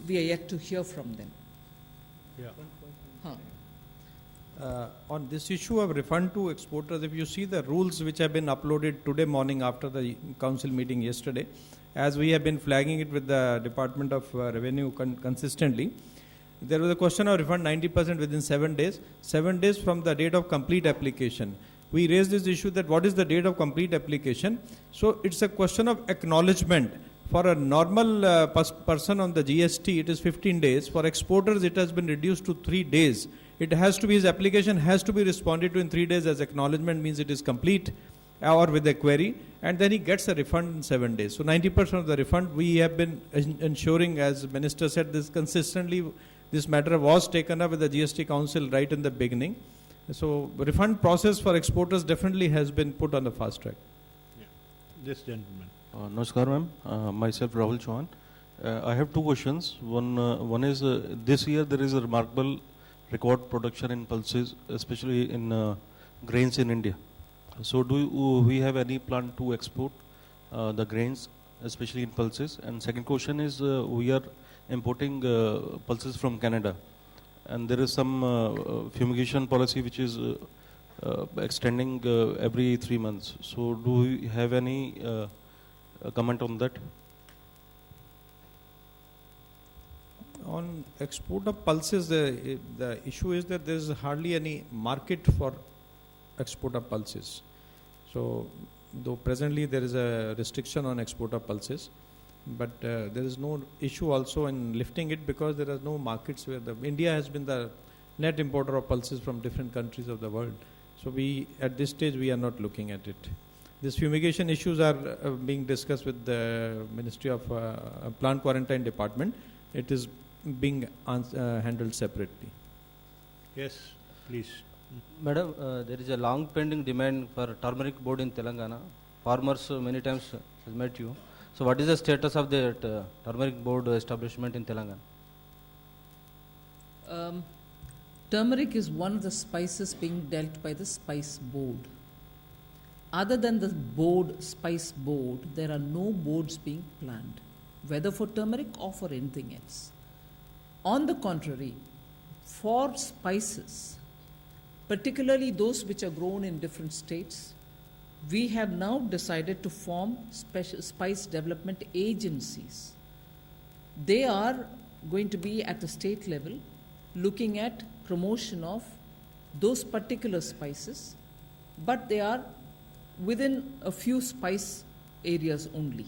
we are yet to hear from them. On this issue of refund to exporters, if you see the rules which have been uploaded today morning after the council meeting yesterday, as we have been flagging it with the Department of Revenue consistently, there was a question of refund 90% within 7 days, 7 days from the date of complete application. We raised this issue that what is the date of complete application? So it's a question of acknowledgement. For a normal person on the GST, it is 15 days. For exporters, it has been reduced to 3 days. It has to be, his application has to be responded to in 3 days, as acknowledgement means it is complete, or with a query, and then he gets a refund in 7 days. So 90% of the refund, we have been ensuring, as Minister said, this consistently, this matter was taken up with the GST Council right in the beginning. So refund process for exporters definitely has been put on the fast track. Yeah. This gentleman. Namaskar, ma'am. Myself, Rahul Chauhan. I have two questions. One is this year there is a remarkable record production in pulses, especially in grains in India. So do we have any plan to export the grains, especially in pulses? And second question is we are importing pulses from Canada, and there is some fumigation policy which is extending every 3 months. So do we have any comment on that? On export of pulses, the issue is that there is hardly any market for export of pulses. So, though presently there is a restriction on export of pulses, but there is no issue also in lifting it because there are no markets where India has been the net importer of pulses from different countries of the world. So at this stage we are not looking at it. These fumigation issues are being discussed with the Ministry of Plant Quarantine Department. It is being handled separately. Yes, please. Madam, there is a long pending demand for turmeric board in Telangana. Farmers many times has met you. So what is the status of the turmeric board establishment in Telangana? Turmeric is one of the spices being dealt by the spice board. Other than the spice board, there are no boards being planned, whether for turmeric or for anything else. On the contrary, for spices, particularly those which are grown in different states, we have now decided to form special spice development agencies. They are going to be at the state level looking at promotion of those particular spices, but they are within a few spice areas only.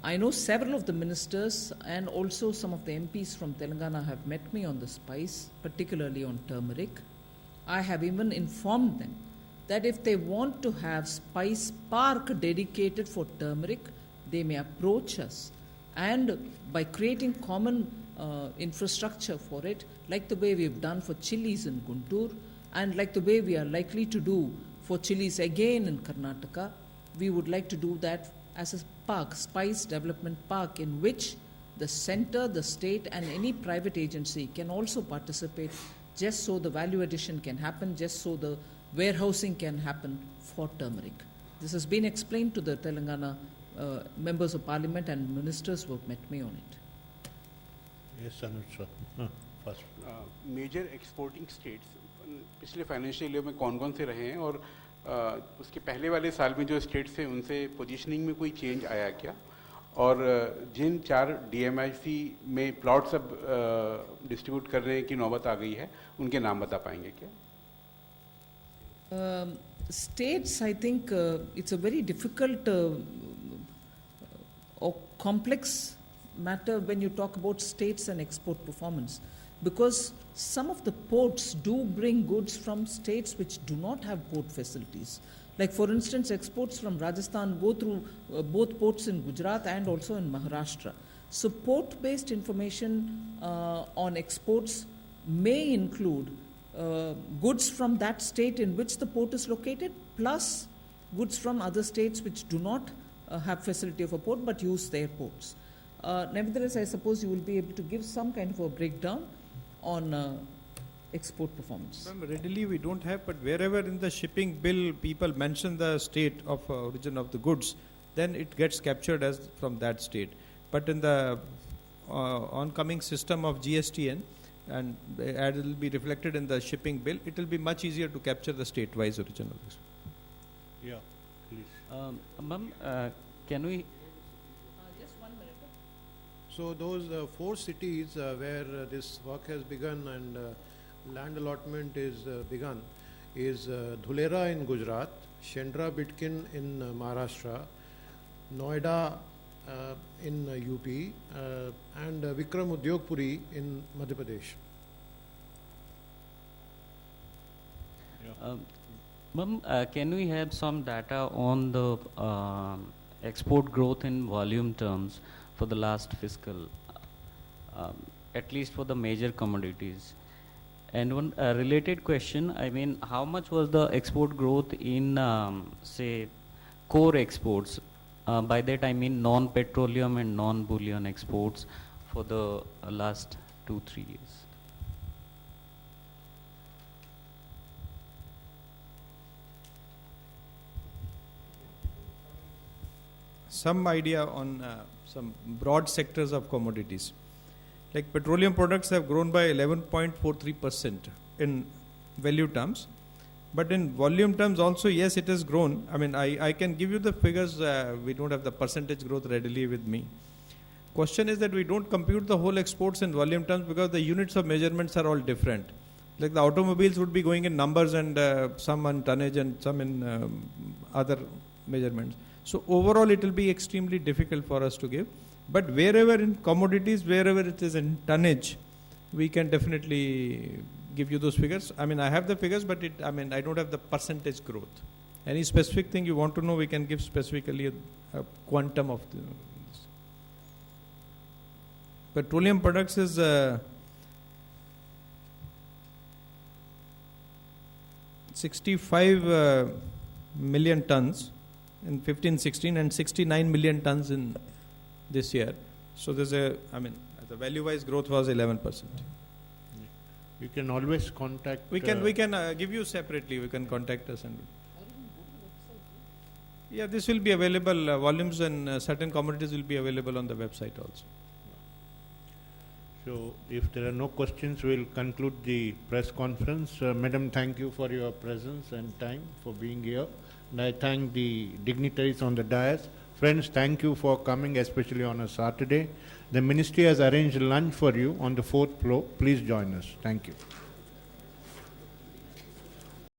I know several of the ministers and also some of the MPs from Telangana have met me on the spice, particularly on turmeric. I have even informed them that if they want to have spice park dedicated for turmeric, they may approach us, and by creating common infrastructure for it, like the way we've done for chilies in Guntur, and like the way we are likely to do for chilies again in Karnataka. We would like to do that as a park, spice development park, in which the center, the state, and any private agency can also participate, just so the value addition can happen, just so the warehousing can happen for turmeric. This has been explained to the Telangana members of parliament and ministers who have met me on it. Yes, Anuj sir. First. Major exporting states पिछले financial year में कौन कौन से रहे हैं और उसके पहले वाले साल में जो स्टेट्स थे उनसे पोजीशनिंग में कोई चेंज आया क्या, और जिन 4 DMIC में प्लॉट्स अब डिस्ट्रीब्यूट करने की नौबत आ गई है उनके नाम बता पाएंगे क्या? States, I think it's a very difficult or complex matter when you talk about states and export performance, because some of the ports do bring goods from states which do not have port facilities. Like, for instance, exports from Rajasthan go through both ports in Gujarat and also in Maharashtra. So port-based information on exports may include goods from that state in which the port is located, plus goods from other states which do not have facility of a port but use their ports. Nevertheless, I suppose you will be able to give some kind of a breakdown on export performance. Readily we don't have, but wherever in the shipping bill people mention the state of origin of the goods, then it gets captured as from that state. But in the oncoming system of GSTN, and it will be reflected in the shipping bill, it will be much easier to capture the state-wise origin of this. Yeah, please. Ma'am, can we... Just 1 minute. So those 4 cities where this work has begun and land allotment is begun is Dhulera in Gujarat, Shendra Bitkin in Maharashtra, Noida in UP, and Vikram Udyogpuri in Madhya Pradesh. Ma'am, can we have some data on the export growth in volume terms for the last fiscal, at least for the major commodities? And one related question, I mean, how much was the export growth in, say, core exports? By that I mean non-petroleum and non-bullion exports for the last 2-3 years. Some idea on some broad sectors of commodities. Like petroleum products have grown by 11.43% in value terms. But in volume terms also, yes, it has grown. I mean, I can give you the figures. We don't have the percentage growth readily with me. Question is that we don't compute the whole exports in volume terms because the units of measurements are all different. Like the automobiles would be going in numbers and some in tonnage and some in other measurements. So overall, it will be extremely difficult for us to give. But wherever in commodities, wherever it is in tonnage, we can definitely give you those figures. I mean, I have the figures, but I don't have the percentage growth. Any specific thing you want to know, we can give specifically a quantum of this. Petroleum products is 65 million tons in 15-16 and 69 million tons in this year. So there's the value-wise growth was 11%. You can always contact. We can give you separately. We can contact us and. Yeah, this will be available. Volumes and certain commodities will be available on the website also. So, if there are no questions, we'll conclude the press conference. Madam, thank you for your presence and time for being here. And I thank the dignitaries on the dais. Friends, thank you for coming, especially on a Saturday. The ministry has arranged lunch for you on the 4th floor. Please join us. Thank you.